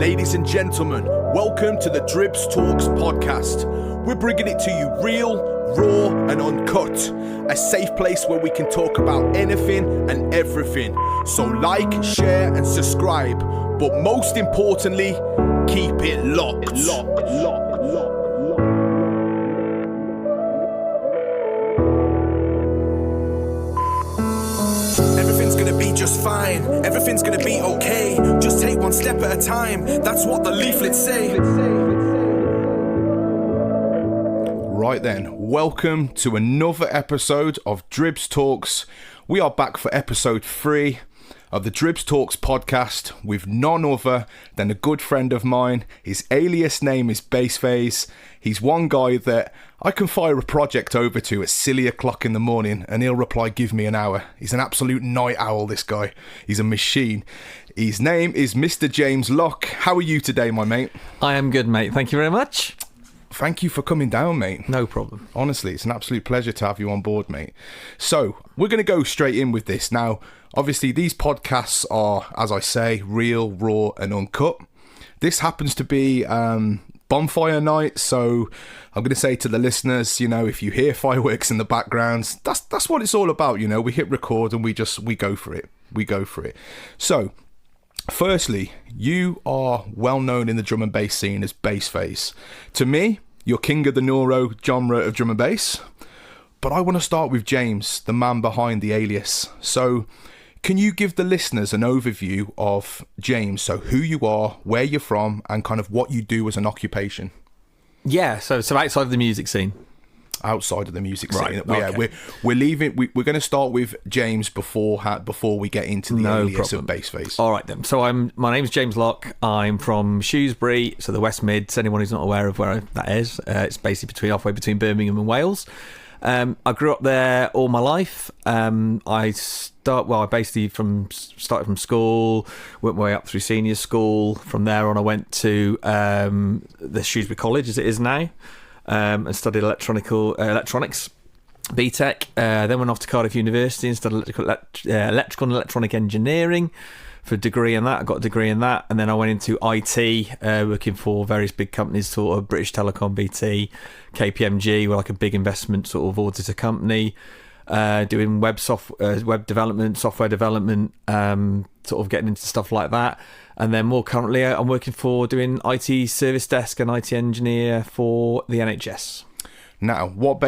Ladies and gentlemen, welcome to the Dribbz Talks podcast. We're bringing it to you real, raw and uncut. A safe place where we can talk about anything and everything. So like, share and subscribe. But most importantly, keep it locked. Everything's gonna be just fine. Everything's gonna be okay. Just take one step at a time. That's what the leaflets say. Right then, welcome to another episode of Dribbz Talks. We are back for episode 3 of the Dribbz Talks podcast with none other than a good friend of mine. His alias name is Bass Phaze. He's one guy that I can fire a project over to at silly o'clock in the morning and he'll reply, give me an hour. He's an absolute night owl, this guy. He's a machine. His name is Mr. James Locke. How are you today, my mate? I am good, mate. Thank you very much. Thank you for coming down, mate. No problem. Honestly, it's an absolute pleasure to have you on board, mate. So, we're going to go straight in with this. Now, obviously, these podcasts are, as I say, real, raw and uncut. This happens to be bonfire night, so I'm going to say to the listeners, you know, if you hear fireworks in the background, that's what it's all about, you know. We hit record and we go for it. We go for it. So, firstly, you are well known in the drum and bass scene as BassPhaze. To me, you're king of the Neuro genre of drum and bass. But I want to start with James, the man behind the alias. So, can you give the listeners an overview of James? So, who you are, where you're from, and kind of what you do as an occupation? Yeah, so outside of the music scene. Outside of the music scene, right, yeah. Okay. We're leaving. We're going to start with James before we get into the alias problem. of BassPhaze. All right then. So my name's James Locke. I'm from Shrewsbury, so the West Mids. Anyone who's not aware of where that is, it's basically halfway between Birmingham and Wales. I grew up there all my life. I basically started from school, went my way up through senior school. From there on, I went to the Shrewsbury College, as it is now. And studied electronics, BTEC. Then went off to Cardiff University and studied electrical and electronic engineering for a degree in that. I got a degree in that, and then I went into IT, working for various big companies, sort of British Telecom, BT, KPMG, were like a big investment sort of auditor company, doing web development, software development, sort of getting into stuff like that. And then more currently, I'm working for doing IT service desk and IT engineer for the NHS. Now, what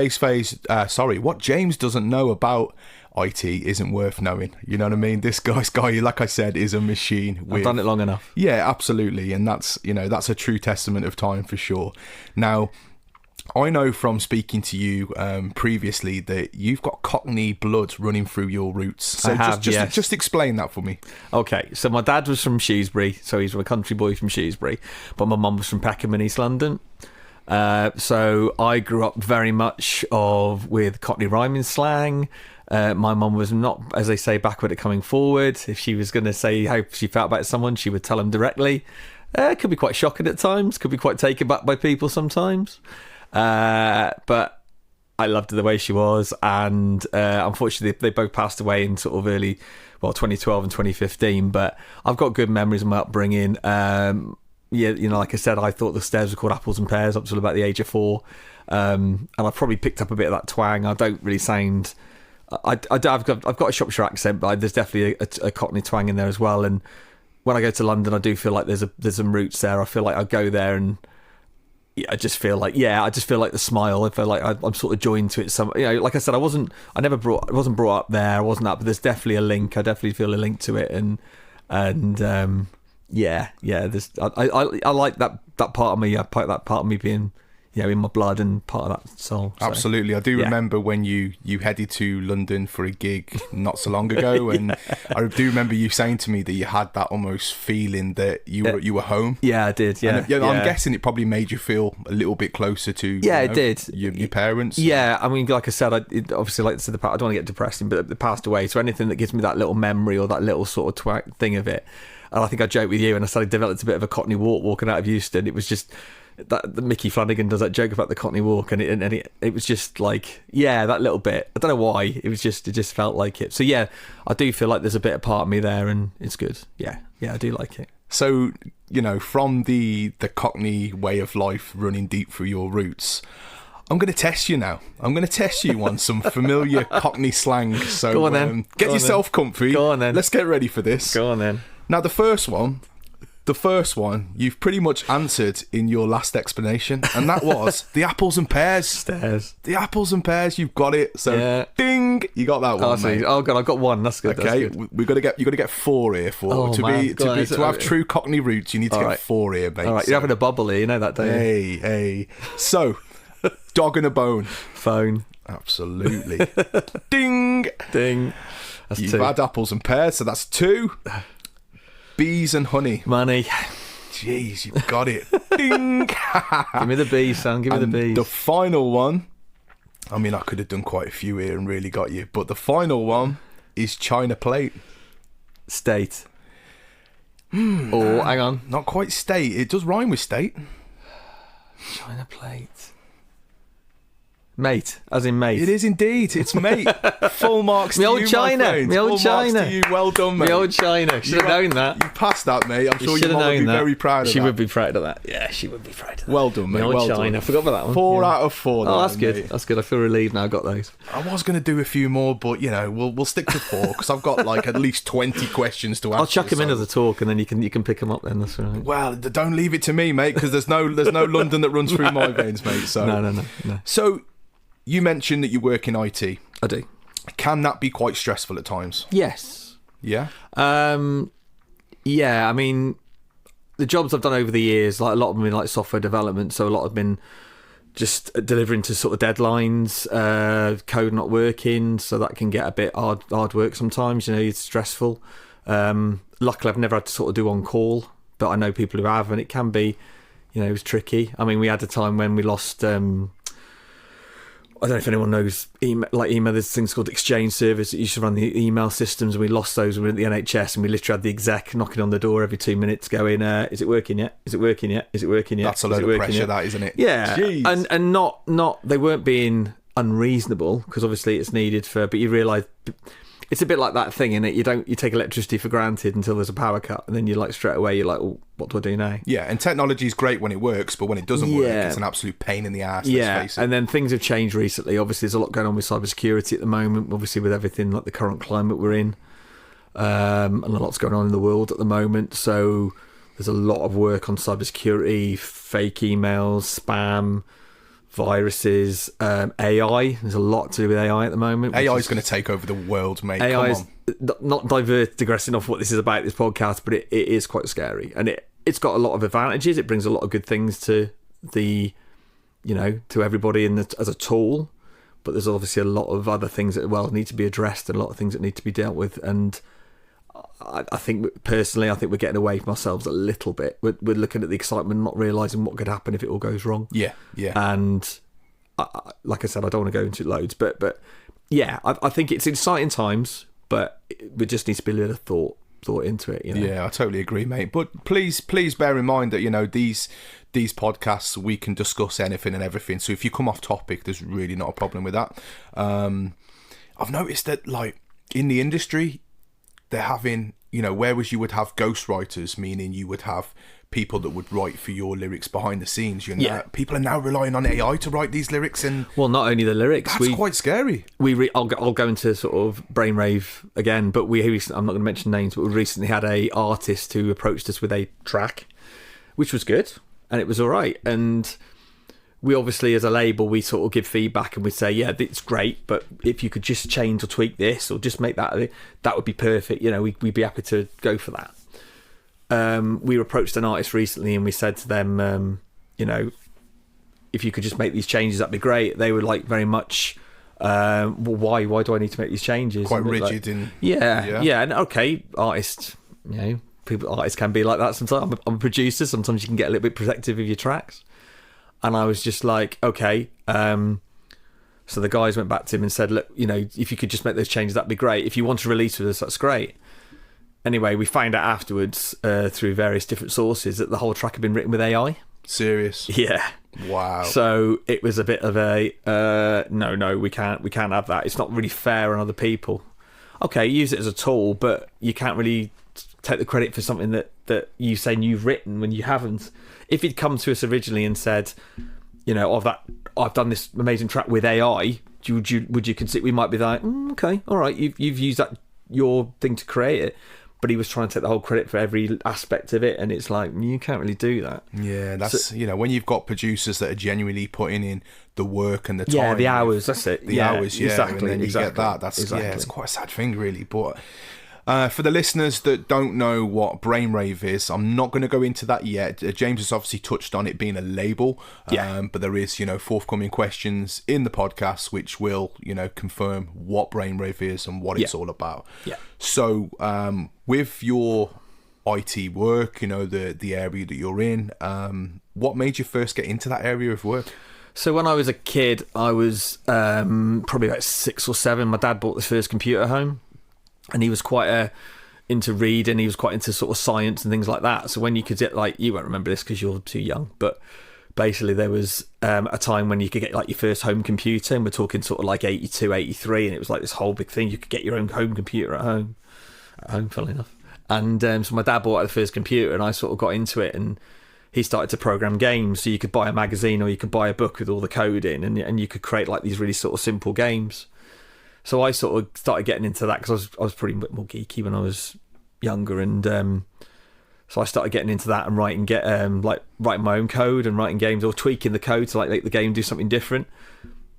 James doesn't know about IT isn't worth knowing. You know what I mean? This guy, like I said, is a machine. I've done it long enough. Yeah, absolutely. And that's a true testament of time for sure. Now, I know from speaking to you previously that you've got Cockney blood running through your roots. So just explain that for me. Okay, so my dad was from Shrewsbury, so he's a country boy from Shrewsbury, but my mum was from Peckham in East London. So I grew up very much with Cockney rhyming slang. My mum was not, as they say, backward at coming forward. If she was going to say how she felt about someone, she would tell them directly. It could be quite shocking at times, could be quite taken back by people sometimes. But I loved her the way she was, and unfortunately they both passed away in sort of 2012 and 2015, but I've got good memories of my upbringing. Like I said, I thought the stairs were called apples and pears up till about the age of 4, and I probably picked up a bit of that twang. I don't really sound I've got a Shropshire accent, but there's definitely a Cockney twang in there as well. And when I go to London, I do feel like there's some roots there. I feel like I go there and I just feel like the smile. I feel like I'm sort of joined to it. Like I said, I wasn't brought up there. I wasn't that, but there's definitely a link. I definitely feel a link to it, and I like that part of me. I like that part of me being in my blood and part of that soul. So. Absolutely. I do remember when you headed to London for a gig not so long ago, and I do remember you saying to me that you had that almost feeling that you were home. Yeah, I did. Yeah, and, I'm guessing it probably made you feel a little bit closer to it did. Your parents. Yeah, I mean, like I said, obviously, like I said, I don't want to get depressing, but they passed away. So anything that gives me that little memory or that little sort of thing of it, and I think I joked with you, and I started developed a bit of a Cockney walk walking out of Euston. It was just. That Mickey Flanagan does that joke about the Cockney walk, and it was just like that little bit. I don't know why, it just felt like it. So I do feel like there's a bit of part of me there, and it's good. I do like it. So from the Cockney way of life running deep through your roots, I'm going to test you now. I'm going to test you on some familiar Cockney slang. So Go on then. Get yourself comfy. Go on then. Let's get ready for this. Go on then. Now, the first one, you've pretty much answered in your last explanation, and that was the apples and pears. Stairs. The apples and pears, you've got it. So, Yeah. ding, you got that one, mate. Oh god, I've got one. That's good. Okay, That's good. you got to get 4 here Oh, man. Go on, to have true Cockney roots. You need to get right. 4 here, mate. All right, So- you're having a bubble here. You know that, don't you? Hey. So, dog and a bone. Phone. Absolutely. Ding. Ding. That's You've 2. had apples and pears, so that's 2. Bees and honey. Money. Jeez, you've got it. Ding. Give me the bees, son. Give me the And bees. the final one, I mean, I could have done quite a few here and really got you, but the final one is China plate. State. Or hang on. Not quite state. It does rhyme with state. China plate. Mate, as in mate. It is indeed. It's mate. Full marks Me to old you, China. my friend. Me old Full marks China. to you. Well done, mate. Me old China. Should have known that. You passed that, mate. I'm sure should your have mum would known be that. very proud of She that. would be proud of that. Yeah, she would be proud of that. Well done, Me mate. old Well China. done. I forgot about that one. 4 Yeah. out of 4. Oh, there, that's good. mate. That's good. I feel relieved now I got those. I was going to do a few more, but we'll stick to 4 because I've got like at least 20 questions to answer. I'll chuck them in so- as a talk, and then you can pick them up. Then that's all right. Well, don't leave it to me, mate, because there's no London that runs through my veins, mate. So No. So you mentioned that you work in IT. I do. Can that be quite stressful at times? Yes. Yeah. Yeah. I mean, the jobs I've done over the years, like a lot of them in like software development, so a lot have been just delivering to sort of deadlines, code not working, so that can get a bit hard work sometimes. It's stressful. Luckily, I've never had to sort of do on call, but I know people who have, and it can be, it was tricky. I mean, we had a time when we lost. I don't know if anyone knows email. There's things called Exchange service that used to run the email systems, and we lost those. We were at the NHS, and we literally had the exec knocking on the door every 2 minutes, going, "Is it working yet? Is it working yet? Is it working yet?" That's a load of pressure, that, isn't it? Yeah, Jeez. and not they weren't being unreasonable, because obviously it's needed for, but you realise it's a bit like that thing in it. You take electricity for granted until there's a power cut, and then you're like straight away you're like, "Oh, what do I do now?" Yeah, and technology is great when it works, but when it doesn't work, it's an absolute pain in the ass. Yeah, Let's face it. and then things have changed recently. Obviously, there's a lot going on with cybersecurity at the moment. Obviously, with everything like the current climate we're in, and a lot's going on in the world at the moment. So there's a lot of work on cybersecurity, fake emails, spam, viruses, AI. There's a lot to do with AI at the moment. AI is going to take over the world, mate. AI Come is on. not digressing off what this is about, this podcast, but it is quite scary, and it's got a lot of advantages. It brings a lot of good things to to everybody as a tool, but there's obviously a lot of other things that need to be addressed, and a lot of things that need to be dealt with. And I think personally, we're getting away from ourselves a little bit. We're looking at the excitement, not realising what could happen if it all goes wrong. Yeah. And like I said, I don't want to go into loads, but yeah, I think it's exciting times, but we just need to be a little thought into it. Yeah, I totally agree, mate. But please bear in mind that these podcasts, we can discuss anything and everything. So if you come off topic, there's really not a problem with that. I've noticed that like in the industry, they're having, whereas you would have ghostwriters, meaning you would have people that would write for your lyrics behind the scenes. People are now relying on AI to write these lyrics, and well, not only the lyrics, that's quite scary. I'll go into sort of brainwave again, but I'm not going to mention names, but we recently had a artist who approached us with a track, which was good, and it was all right, and we obviously, as a label, we sort of give feedback and we say, yeah, it's great, but if you could just change or tweak this or just make that would be perfect. We'd be happy to go for that. We approached an artist recently and we said to them, if you could just make these changes, that'd be great. They were like very much, well, why do I need to make these changes? Quite rigid. And yeah. And okay, artists can be like that sometimes. I'm a producer. Sometimes you can get a little bit protective of your tracks. And I was just like, okay. So the guys went back to him and said, look, if you could just make those changes, that'd be great. If you want to release with us, that's great. Anyway, we found out afterwards through various different sources that the whole track had been written with AI. Serious? Yeah. Wow. So it was a bit of a no, we can't have that. It's not really fair on other people. Okay, use it as a tool, but you can't really take the credit for something that you saying you've written when you haven't. If he'd come to us originally and said, you know, I've done this amazing track with AI, would you consider? We might be like, okay, all right, you've used that your thing to create it. But he was trying to take the whole credit for every aspect of it, and it's like, you can't really do that. Yeah, that's you know, when you've got producers that are genuinely putting in the work and the time, the hours. That's it. The hours, exactly. And then you get that. That's it's quite a sad thing, really. But for the listeners that don't know what Brainwave is, I'm not going to go into that yet. James has obviously touched on it being a label, but there is, you know, forthcoming questions in the podcast which will, you know, confirm what Brainwave is and what it's all about. Yeah. So with your IT work, you know, the area that you're in, what made you first get into that area of work? So when I was a kid, I was probably about 6 or 7. My dad bought the first computer home. And he was quite into reading. He was quite into sort of science and things like that. So when you could get, like, you won't remember this because you're too young, but basically there was a time when you could get like your first home computer, and we're talking sort of like 82, 83, and it was like this whole big thing. You could get your own home computer at home, funnily enough. And so my dad bought the first computer, and I sort of got into it, and he started to program games. So you could buy a magazine or you could buy a book with all the code in, and you could create like these really sort of simple games. So I sort of started getting into that because I was pretty more geeky when I was younger, and so I started getting into that and writing my own code and writing games or tweaking the code to like make the game do something different.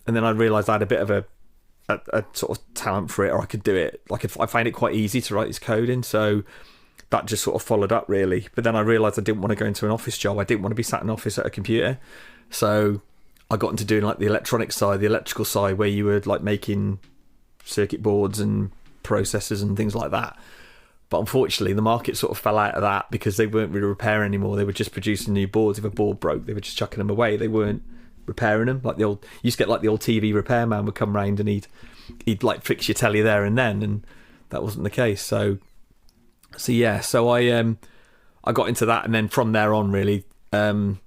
And then I realised I had a bit of a sort of talent for it, or I could do it. Like I find it quite easy to write this code in, so that just sort of followed up really. But then I realised I didn't want to go into an office job. I didn't want to be sat in an office at a computer, so I got into doing like the electronic side, the electrical side, where you were like making circuit boards and processors and things like that. But unfortunately the market sort of fell out of that because they weren't really repairing anymore. They were just producing new boards. If a board broke, they were just chucking them away. They weren't repairing them. Like you used to get like the old TV repairman would come round and he'd like fix your telly there and then, and that wasn't the case. So I got into that, and then from there on really I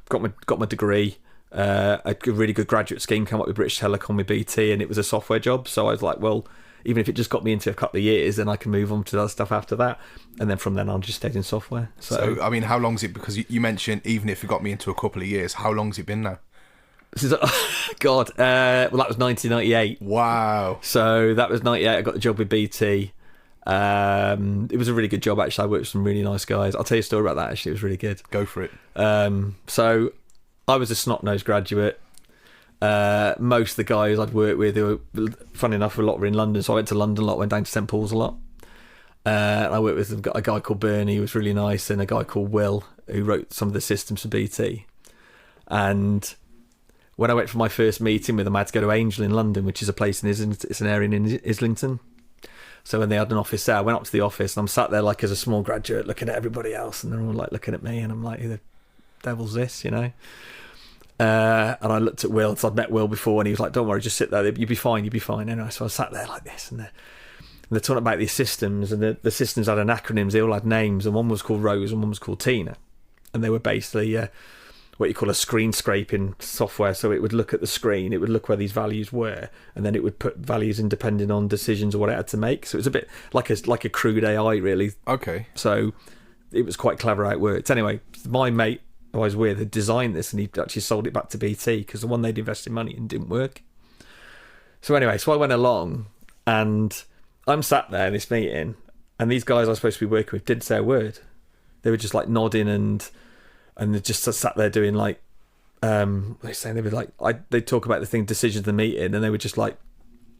got my degree. A really good graduate scheme came up with British Telecom with BT, and it was a software job. So I was like, well, even if it just got me into a couple of years, then I can move on to other stuff after that. And then from then on, just stayed in software. So I mean, how long's it? Because you mentioned even if it got me into a couple of years, how long's it been now? This is, God, well, that was 1998. Wow. So that was 98. I got the job with BT. It was a really good job, actually. I worked with some really nice guys. I'll tell you a story about that, actually. It was really good. Go for it. So I was a snot-nosed graduate. Most of the guys I'd worked with, they were, funny enough, a lot were in London, so I went to London a lot, went down to St Paul's a lot. And I worked with a guy called Bernie, who was really nice, and a guy called Will, who wrote some of the systems for BT. And when I went for my first meeting with them, I had to go to Angel in London, which is a place in it's an area in Islington. So when they had an office there, I went up to the office, and I'm sat there like as a small graduate looking at everybody else, and they're all like looking at me, and I'm like, who the devil's this, you know? And I looked at Will, so I'd met Will before, and he was like, don't worry, just sit there, you'll be fine. Anyway, so I sat there like this, and they're talking about these systems, and the systems had acronyms, they all had names, and one was called Rose and one was called Tina. And they were basically what you call a screen scraping software. So it would look at the screen, it would look where these values were, and then it would put values in depending on decisions or what it had to make. So it was a bit like a crude AI, really. Okay. So it was quite clever how it worked. Anyway, my mate who I was with had designed this, and he actually sold it back to BT because the one they'd invested money in didn't work. So anyway, so I went along, and I'm sat there in this meeting, and these guys I was supposed to be working with didn't say a word. They were just like nodding, and they just sat there doing like they saying they were like they'd talk about the thing, decisions of the meeting, and they were just like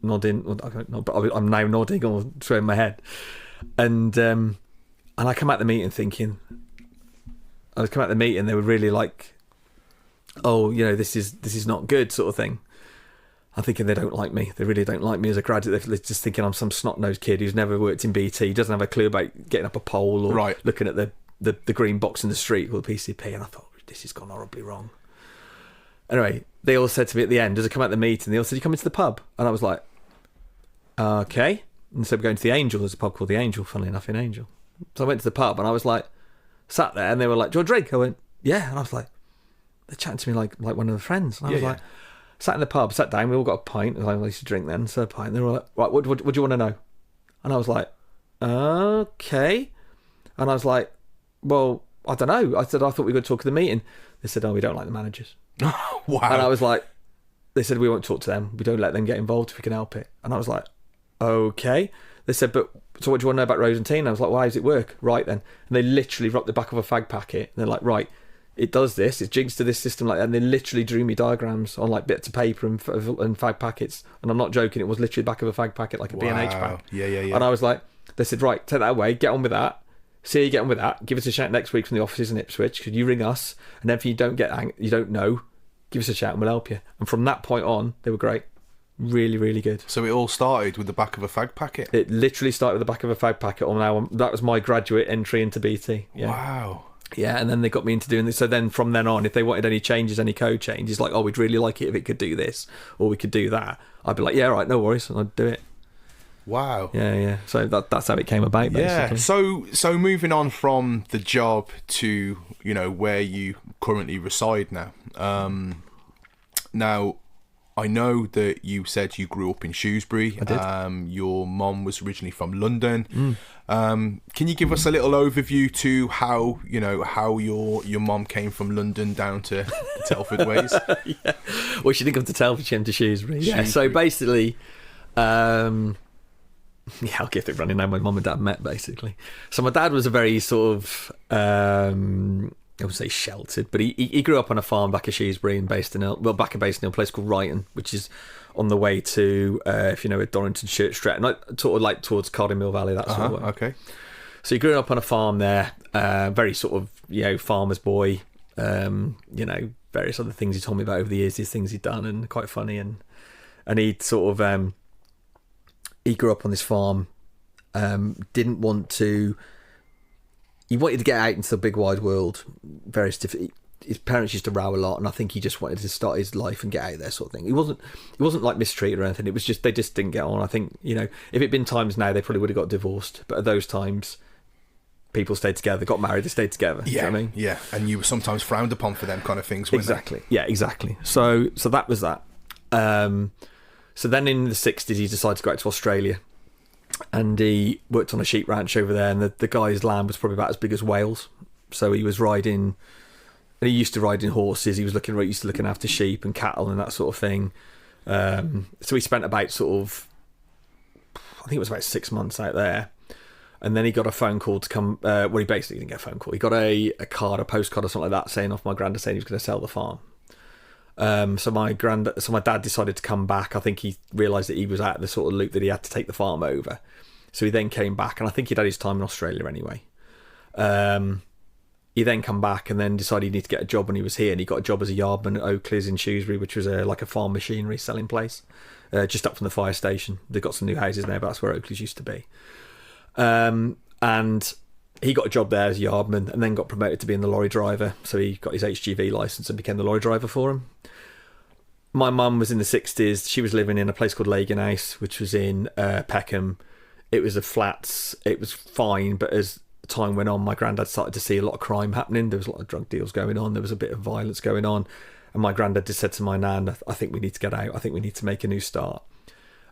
nodding. Well, I don't know, but I'm now nodding or throwing my head, and I come out the meeting thinking. I was coming out the meeting, they were really like, oh, you know, this is not good, sort of thing. I'm thinking they don't like me. They really don't like me as a graduate. They're just thinking I'm some snot-nosed kid who's never worked in BT, doesn't have a clue about getting up a pole or looking at the green box in the street or the PCP. And I thought, this has gone horribly wrong. Anyway, they all said to me at the end, as I come out the meeting, they all said, you come into the pub? And I was like, okay. And so we're going to the Angel. There's a pub called the Angel, funnily enough, in Angel. So I went to the pub, and I was like, sat there, and they were like, do you want a drink? I went, yeah. And I was like, they're chatting to me like one of the friends. And I was like, sat in the pub, sat down, we all got a pint. I used to drink then, so a pint. They were like, right, what do you want to know? And I was like, okay. And I was like, well, I don't know. I said, I thought we were going to talk at the meeting. They said, oh, we don't like the managers. Wow. And I was like, they said, we won't talk to them. We don't let them get involved if we can help it. And I was like, okay. They said, but so what do you want to know about Rose and Tina? I was like, well, how does it work? Right then. And they literally wrote the back of a fag packet. And they're like, right, it does this. It jigs to this system like that. And they literally drew me diagrams on like bits of paper and fag packets. And I'm not joking. It was literally the back of a fag packet, like a B&H pack. Yeah. And I was like, they said, right, take that away. Get on with that. See how you get on with that. Give us a shout next week from the offices in Ipswich. Could you ring us? And then if you don't you don't know, give us a shout and we'll help you. And from that point on, they were great. Really, really good. So it all started with the back of a fag packet? It literally started with the back of a fag packet. That was my graduate entry into BT. Yeah. Wow. Yeah, and then they got me into doing this. So then from then on, if they wanted any changes, any code changes, like, oh, we'd really like it if it could do this, or we could do that, I'd be like, yeah, right, no worries, and I'd do it. Wow. Yeah. So that's how it came about, basically. Yeah. So moving on from the job to, where you currently reside now. Now, I know that you said you grew up in Shrewsbury. I did. Your mom was originally from London. Can you give us a little overview to how your mom came from London down to the Telford ways? Yeah. Well, she didn't come to Telford, she came to Shrewsbury. Yeah. So basically, I'll give the running name my mum and dad met, basically. So my dad was a very sort of, I would say sheltered, but he grew up on a farm back at Shrewsbury and based in a place called Wrighton, which is on the way to, if you know, Dorrington, Church Street, and sort of like towards Cardiff Mill Valley, that sort of way. Okay. So he grew up on a farm there, very sort of, farmer's boy, various other things he told me about over the years, these things he'd done, and quite funny, and he'd sort of, he grew up on this farm, didn't want to. He wanted to get out into the big wide world. Various different. His parents used to row a lot, and I think he just wanted to start his life and get out there, sort of thing. He wasn't like mistreated or anything. It was just they just didn't get on. I think if it'd been times now, they probably would have got divorced. But at those times, people stayed together, got married, they stayed together. Yeah, you know what I mean? Yeah, and you were sometimes frowned upon for them kind of things. Weren't Exactly. They? Yeah, exactly. So that was that. So then in the 60s, he decided to go out to Australia. And he worked on a sheep ranch over there, and the guy's land was probably about as big as Wales. So he was riding, and he used to ride in horses. He was used to looking after sheep and cattle and that sort of thing. So he spent about sort of, I think it was about 6 months out there. And then he got a phone call to come. Well, he basically didn't get a phone call. He got a postcard or something like that, saying off my granddad saying he was going to sell the farm. So my dad decided to come back. I think he realised that he was out of the sort of loop that he had to take the farm over. So he then came back, and I think he'd had his time in Australia anyway. He then come back and then decided he needed to get a job when he was here, and he got a job as a yardman at Oakley's in Shrewsbury, which was like a farm machinery selling place, just up from the fire station. They've got some new houses now, but that's where Oakley's used to be. And he got a job there as a yardman, and then got promoted to being the lorry driver. So he got his HGV licence and became the lorry driver for him. My mum was in the 60s. She was living in a place called Lagan House, which was in Peckham. It was a flats. It was fine, but as time went on, my granddad started to see a lot of crime happening. There was a lot of drug deals going on. There was a bit of violence going on. And my granddad just said to my nan, I think we need to get out. I think we need to make a new start.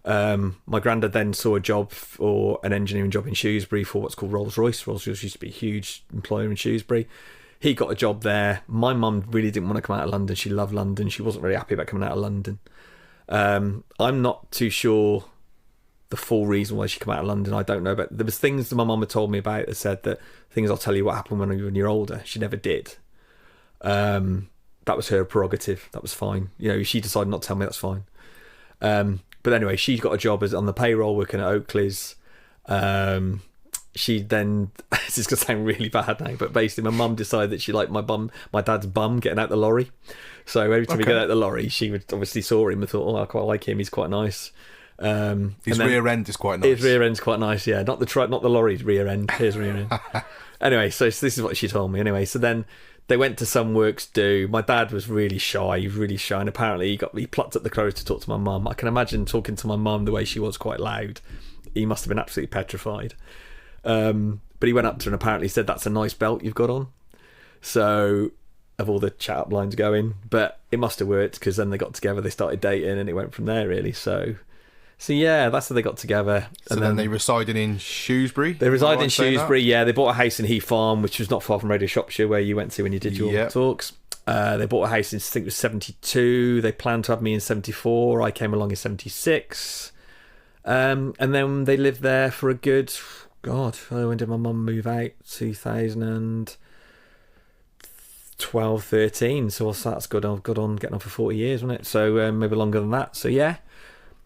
My granddad then saw a job for an engineering job in Shrewsbury for what's called Rolls-Royce. Rolls-Royce used to be a huge employer in Shrewsbury. He got a job there. My mum really didn't want to come out of London. She loved London. She wasn't very happy about coming out of London. I'm not too sure the full reason why she came out of London. I don't know, but there was things that my mum had told me about that said that things I'll tell you what happened when you're older. She never did. That was her prerogative. That was fine. She decided not to tell me. That's fine. But anyway, she got a job on the payroll working at Oakley's. She then, this is going to sound really bad now, but basically my mum decided that she liked my dad's bum getting out the lorry. So every time he got out the lorry, she would obviously saw him and thought, I quite like him. He's quite nice. His rear end is quite nice. His rear end's quite nice, yeah. Not the lorry's rear end. His rear end. Anyway, so this is what she told me. Anyway, so then they went to some works do. My dad was really shy. He was really shy, and apparently he plucked up the courage to talk to my mum. I can imagine talking to my mum the way she was, quite loud. He must have been absolutely petrified. But he went up to her and apparently said, "That's a nice belt you've got on." So, of all the chat up lines going, but it must have worked because then they got together, they started dating, and it went from there really. So So yeah, that's how they got together. So then they resided in Shrewsbury? They reside in Shrewsbury, yeah. They bought a house in Heath Farm, which was not far from Radio Shropshire, where you went to when you did your talks. They bought a house in, I think it was 72. They planned to have me in 74. I came along in 76. And then they lived there for a good... God, when did my mum move out? 2012, 13. So that's good on getting on for 40 years, wasn't it? So maybe longer than that. So yeah.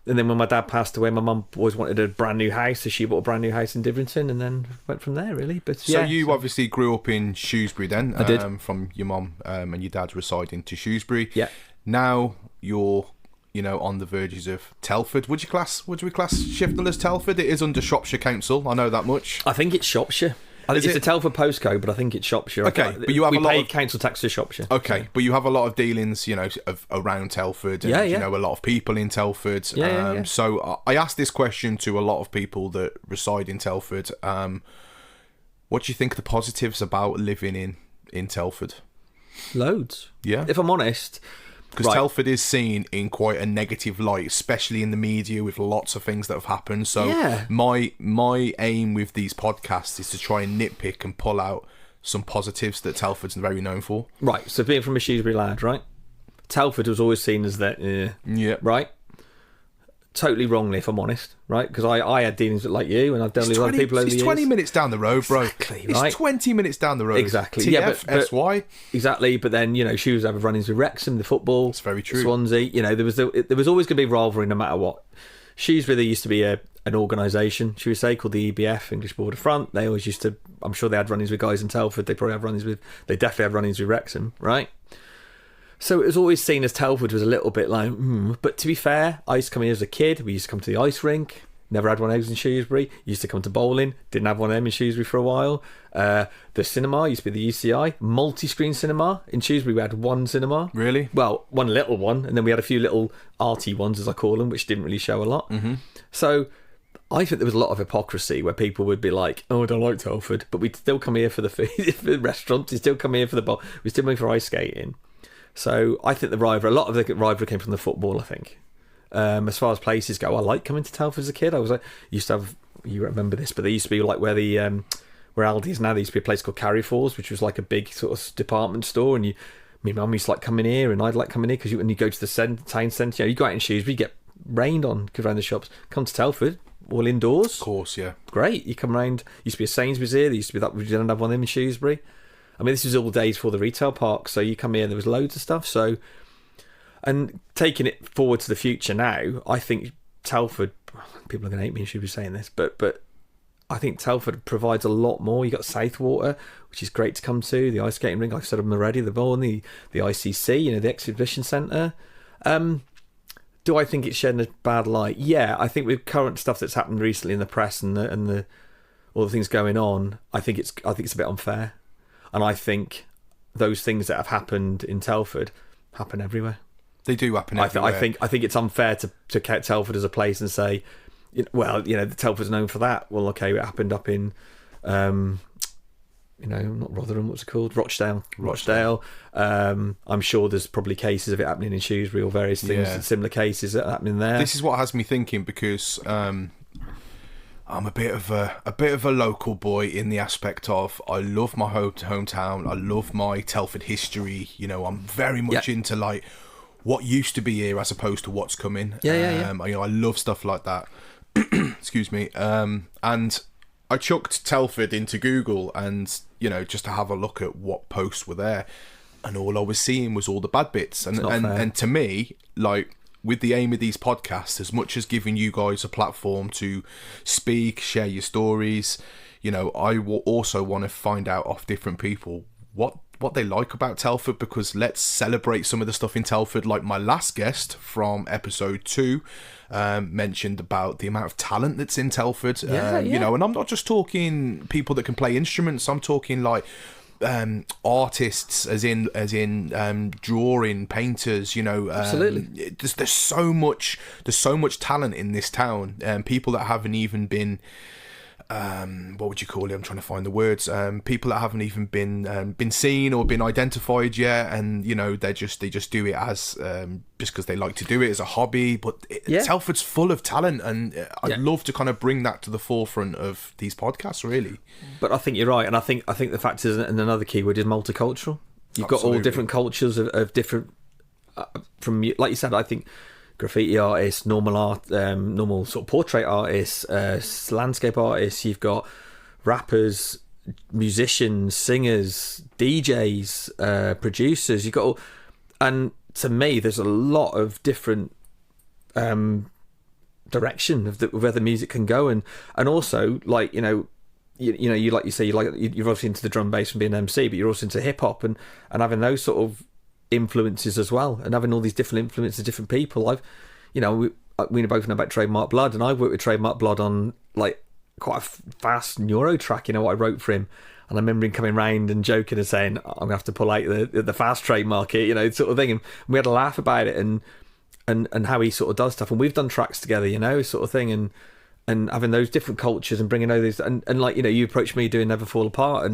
And then when my dad passed away, my mum always wanted a brand new house, so she bought a brand new house in Divrington, and then went from there, really. But so you obviously grew up in Shrewsbury then. I did. From your mum and your dad residing to Shrewsbury. Yeah. Now you're, on the verges of Telford. Would you class Shifnal as Telford? It is under Shropshire Council. I know that much. I think it's Shropshire. It's a Telford postcode, but I think it's Shropshire. Okay, but you have we pay council tax to Shropshire. Okay, but you have a lot of dealings, around Telford, and a lot of people in Telford. Yeah. So I asked this question to a lot of people that reside in Telford. What do you think the positives about living in Telford? Loads. Yeah. If I'm honest. Because Telford is seen in quite a negative light, especially in the media, with lots of things that have happened. So my aim with these podcasts is to try and nitpick and pull out some positives that Telford's very known for. Right, so being from a Shrewsbury lad, right? Telford was always seen as that, right? Totally wrongly, if I'm honest, right? Because I had dealings with like you, and I've dealt with other people over the years. It's 20 minutes down the road, bro. Exactly, right? It's 20 minutes down the road. Exactly. TF, but SY. Exactly, but then, she was having run-ins with Wrexham, the football. It's very true. Swansea, there was always going to be rivalry no matter what. Shrewsbury, there used to be an organisation, should we say, called the EBF, English Border Front. They always used to, I'm sure they had run-ins with guys in Telford. They definitely had run-ins with Wrexham, right? So it was always seen as Telford was a little bit like, But to be fair, I used to come here as a kid. We used to come to the ice rink. Never had one of those in Shrewsbury. Used to come to bowling. Didn't have one of them in Shrewsbury for a while. The cinema used to be the UCI. Multi-screen cinema. In Shrewsbury, we had one cinema. Really? Well, one little one. And then we had a few little arty ones, as I call them, which didn't really show a lot. Mm-hmm. So I think there was a lot of hypocrisy where people would be like, I don't like Telford. But we'd still come here for the food, for the restaurants. We'd still come here for the bowl. We'd still come here for ice skating. So I think a lot of the rivalry came from the football, I think. As far as places go, I like coming to Telford as a kid. I was used to have, you remember this, but there used to be like where Aldi is now, there used to be a place called Carryforth, which was like a big sort of department store, and my mum used to like coming here, and I'd like coming here, because when you go to the town centre, you go out in Shrewsbury, you get rained on around the shops. Come to Telford, all indoors. Of course, yeah. Great. You come round, used to be a Sainsbury's here, there used to be that, we didn't have one of them in Shrewsbury. I mean, this was all days for the retail park, so you come here, there was loads of stuff. So, and taking it forward to the future now, I think Telford, people are going to hate me, should be saying this, but I think Telford provides a lot more. You got Southwater, which is great to come to, the ice skating rink, like I said already, the bowl, and the ICC, the exhibition centre. Do I think it's shedding a bad light? Yeah, I think with current stuff that's happened recently in the press and the all the things going on, I think it's a bit unfair. And I think those things that have happened in Telford happen everywhere. They do happen everywhere. I think it's unfair to count Telford as a place and say, the Telford's known for that. Well, okay, it happened up in, not Rotherham, what's it called? Rochdale. I'm sure there's probably cases of it happening in Shrewsbury or various things, similar cases that are happening there. This is what has me thinking, because I'm a bit of a local boy in the aspect of I love my hometown. I love my Telford history. I'm very much into like what used to be here as opposed to what's coming. Yeah. I love stuff like that. Excuse me. And I chucked Telford into Google and just to have a look at what posts were there, and all I was seeing was all the bad bits. And to me, like, with the aim of these podcasts, as much as giving you guys a platform to speak, share your stories, I will also want to find out off different people what they like about Telford, because let's celebrate some of the stuff in Telford. Like my last guest from episode 2 mentioned about the amount of talent that's in Telford. And I'm not just talking people that can play instruments. I'm talking like artists, as in drawing, painters. Absolutely. There's so much talent in this town, people that haven't even been what would you call it? I'm trying to find the words. People that haven't even been seen or been identified yet, and they just do it as just because they like to do it as a hobby. But Telford's full of talent, and I'd love to kind of bring that to the forefront of these podcasts, really. But I think you're right, and I think the fact is, and another keyword is multicultural. You've got all different cultures of different. From, like you said, I think graffiti artists, normal art, normal sort of portrait artists, landscape artists. You've got rappers, musicians, singers, DJs, producers. You've got all, and to me, there's a lot of different direction of where the music can go, and also like you like you say you're obviously into the drum and bass from being an MC, but you're also into hip hop and having those sort of influences as well, and having all these different influences, different people. We both know about Trademark Blood, and I've worked with Trademark Blood on like quite a fast Neuro track, what I wrote for him, and I remember him coming round and joking and saying, I'm gonna have to pull out the fast trademark here, sort of thing, and we had a laugh about it and how he sort of does stuff, and we've done tracks together, sort of thing, and having those different cultures and bringing all these, and like you approached me doing Never Fall Apart,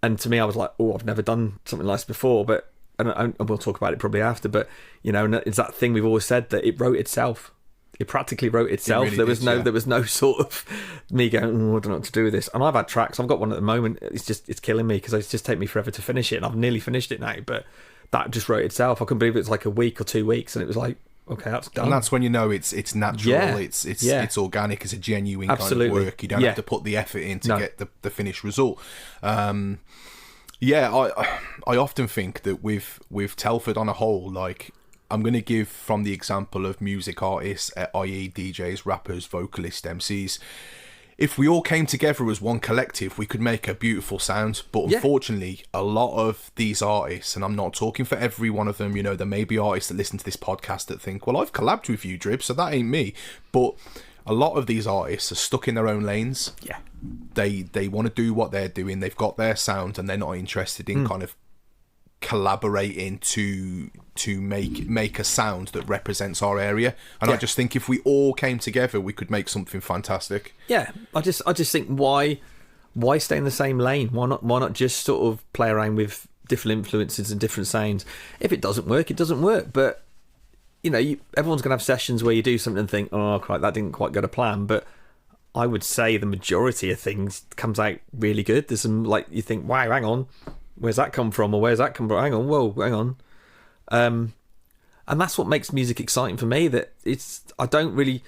and to me I was like, oh, I've never done something like this before, but and we'll talk about it probably after, but and it's that thing we've always said, that it wrote itself. It practically wrote itself. It really there was no sort of me going, I don't know what to do with this. And I've had tracks. I've got one at the moment. It's killing me because it's just taken me forever to finish it, and I've nearly finished it now. But that just wrote itself. I couldn't believe it's like a week or 2 weeks, and it was like, okay, that's done. And that's when it's natural. Yeah. It's organic. It's a genuine kind of work. You don't have to put the effort in to get the finished result. I often think that with Telford on a whole, like, I'm going to give from the example of music artists, i.e. DJs, rappers, vocalists, MCs. If we all came together as one collective, we could make a beautiful sound. But unfortunately, a lot of these artists, and I'm not talking for every one of them, there may be artists that listen to this podcast that think, well, I've collabed with you, Dribbz, so that ain't me. But a lot of these artists are stuck in their own lanes. Yeah. They want to do what they're doing. They've got their sound, and they're not interested in kind of collaborating to make a sound that represents our area. And I just think if we all came together, we could make something fantastic. Yeah, I just think why stay in the same lane? Why not just sort of play around with different influences and different sounds? If it doesn't work, it doesn't work. But everyone's gonna have sessions where you do something and think, oh, crap, that didn't quite go to plan. But I would say the majority of things comes out really good. There's some, like, you think, wow, hang on, where's that come from, or where's that come from? Hang on, whoa, hang on. And that's what makes music exciting for me. That I don't really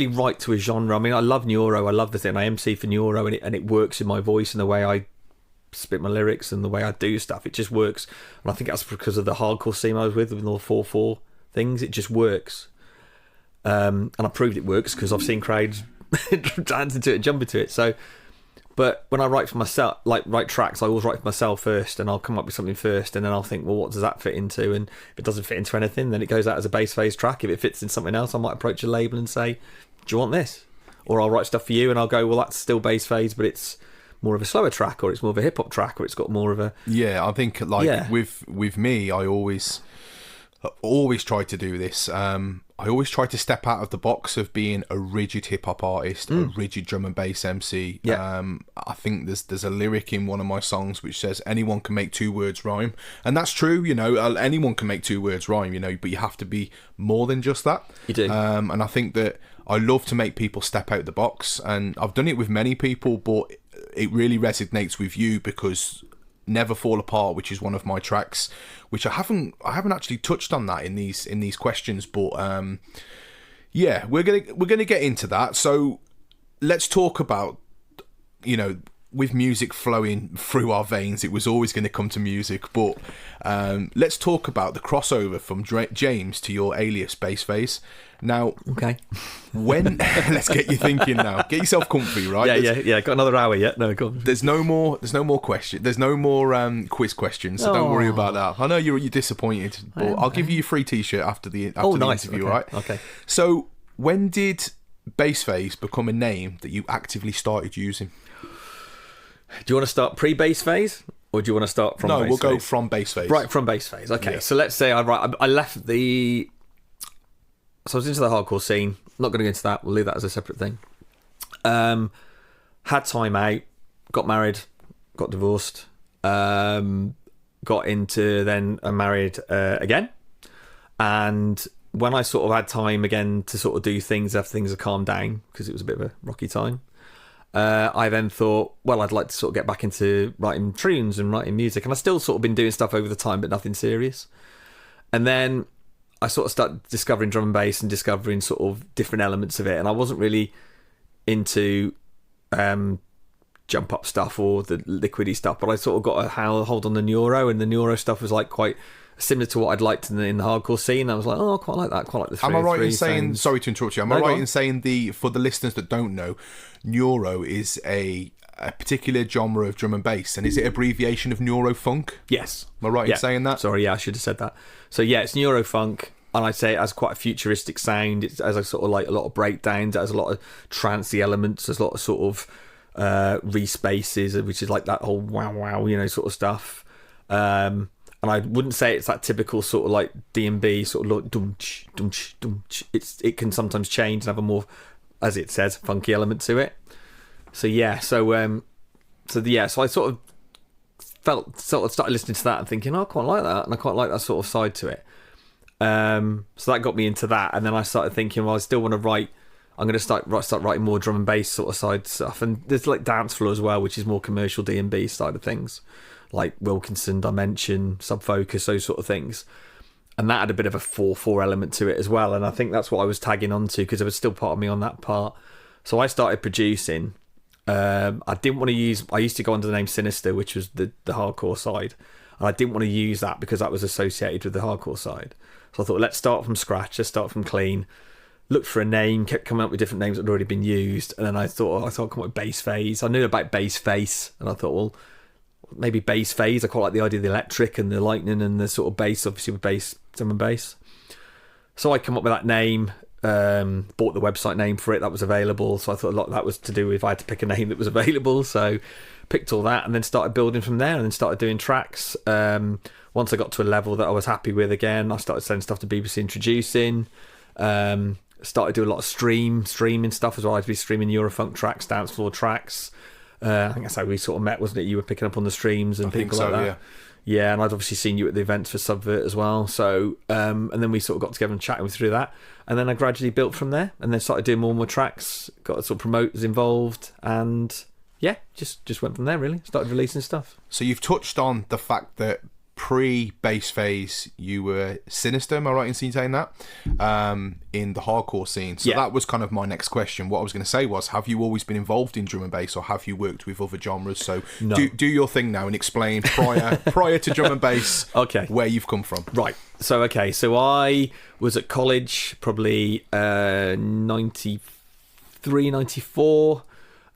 write to a genre. I mean, I love Neuro. I love the thing. I MC for Neuro, and it works in my voice and the way I spit my lyrics and the way I do stuff. It just works. And I think that's because of the hardcore scene I was with all the 4/4 things. It just works. And I proved it works because I've seen crowds dancing to it, jumping to it. So, but when I write for myself, like write tracks, I always write for myself first, and I'll come up with something first, and then I'll think, well, what does that fit into? And if it doesn't fit into anything, then it goes out as a BassPhaze track. If it fits in something else, I might approach a label and say, do you want this? Or I'll write stuff for you, and I'll go, well, that's still BassPhaze, but it's more of a slower track, or it's more of a hip hop track, or it's got more of a I think with me, I always try to do this. I always try to step out of the box of being a rigid hip hop artist, a rigid drum and bass MC. I think there's a lyric in one of my songs which says anyone can make 2 words rhyme, and that's true. Anyone can make 2 words rhyme. But you have to be more than just that. You do. And I think that I love to make people step out the box, and I've done it with many people, but it really resonates with you because Never Fall Apart, which is one of my tracks, which I haven't actually touched on that in these questions, but we're gonna get into that. So let's talk about, with music flowing through our veins, it was always going to come to music, but let's talk about the crossover from James to your alias Bass Phaze. Now, okay, when let's get you thinking now. Get yourself comfy, right? Yeah. Got another hour yet? No, go on. There's no more question. There's no more quiz questions. So don't worry about that. I know you're disappointed, but I'll give you a free T-shirt after the interview, okay. right? Okay. So when did Bass Phaze become a name that you actively started using? Do you want to start pre-Bass Phaze, or do you want to start from? No, Bass we'll go Phaze? from Bass Phaze. Right, from Bass Phaze. Okay, Yeah. so let's say I left so I was into the hardcore scene. Not going to go into that. We'll leave that as a separate thing. Had time out, got married, got divorced, got into then married again. And when I sort of had time again to sort of do things after things had calmed down, because it was a bit of a rocky time, I then thought, well, I'd like to sort of get back into writing tunes and writing music. And I still sort of been doing stuff over the time, but nothing serious. And then I sort of started discovering drum and bass and discovering sort of different elements of it. And I wasn't really into jump up stuff or the liquidy stuff, but I sort of got a hold on the Neuro, and the Neuro stuff was like quite similar to what I'd liked in the hardcore scene. I was like, oh, I quite like that, quite like the 303 Am I right in saying, sounds. sorry to interrupt you, am I right in saying for the listeners that don't know, Neuro is a particular genre of drum and bass, and is it abbreviation of Neuro Funk? Yes. Am I right in saying that? Sorry, yeah, I should have said that. So yeah, it's Neuro Funk, and I'd say it has quite a futuristic sound. It has a sort of like a lot of breakdowns, it has a lot of trancey elements, there's a lot of sort of respaces, which is like that whole wow, sort of stuff. And I wouldn't say it's that typical sort of like D&B sort of like dum-ch, dum-ch, dum-ch. It can sometimes change and have a more, as it says, funky element to it. So yeah, so I sort of started listening to that and thinking, oh, I quite like that, and I quite like that sort of side to it. So that got me into that, and then I started thinking, well, I still want to write. I'm going to start writing more drum and bass sort of side stuff, and there's like dance floor as well, which is more commercial D&B side of things, like Wilkinson, Dimension, Subfocus, those sort of things. And that had a bit of a 4/4 element to it as well, and I think that's what I was tagging onto, because there was still part of me on that part. So I started producing. I didn't want to use. I used to go under the name Sinister, which was the hardcore side, and I didn't want to use that because that was associated with the hardcore side. So I thought, let's start from scratch. Let's start from clean. Looked for a name, kept coming up with different names that had already been used, and then I thought I'd come up with BassPhaze. I knew about BassPhaze, and I thought, well, maybe BassPhaze. I quite like the idea of the electric and the lightning and the sort of bass, obviously with bass, drum and bass. So I come up with that name. Bought the website name for it that was available, so I thought a lot of that was to do with if I had to pick a name that was available, so picked all that and then started building from there, and then started doing tracks. Once I got to a level that I was happy with again, I started sending stuff to BBC Introducing, started doing a lot of streaming stuff as well. I'd be streaming Eurofunk tracks, dance floor tracks. I think that's how we sort of met, wasn't it? You were picking up on the streams and people like that. Yeah, and I'd obviously seen you at the events for Subvert as well. So, and then we sort of got together and chatted through that. And then I gradually built from there, and then started doing more and more tracks, got sort of promoters involved, and yeah, just went from there really. Started releasing stuff. So you've touched on the fact that pre-Bass Phaze you were Sinister, am I right in saying that? In the hardcore scene. So that was kind of my next question. What I was going to say was, have you always been involved in drum and bass, or have you worked with other genres? So no. do your thing now and explain prior to drum and bass where you've come from. Right. So I was at college probably 93, 94.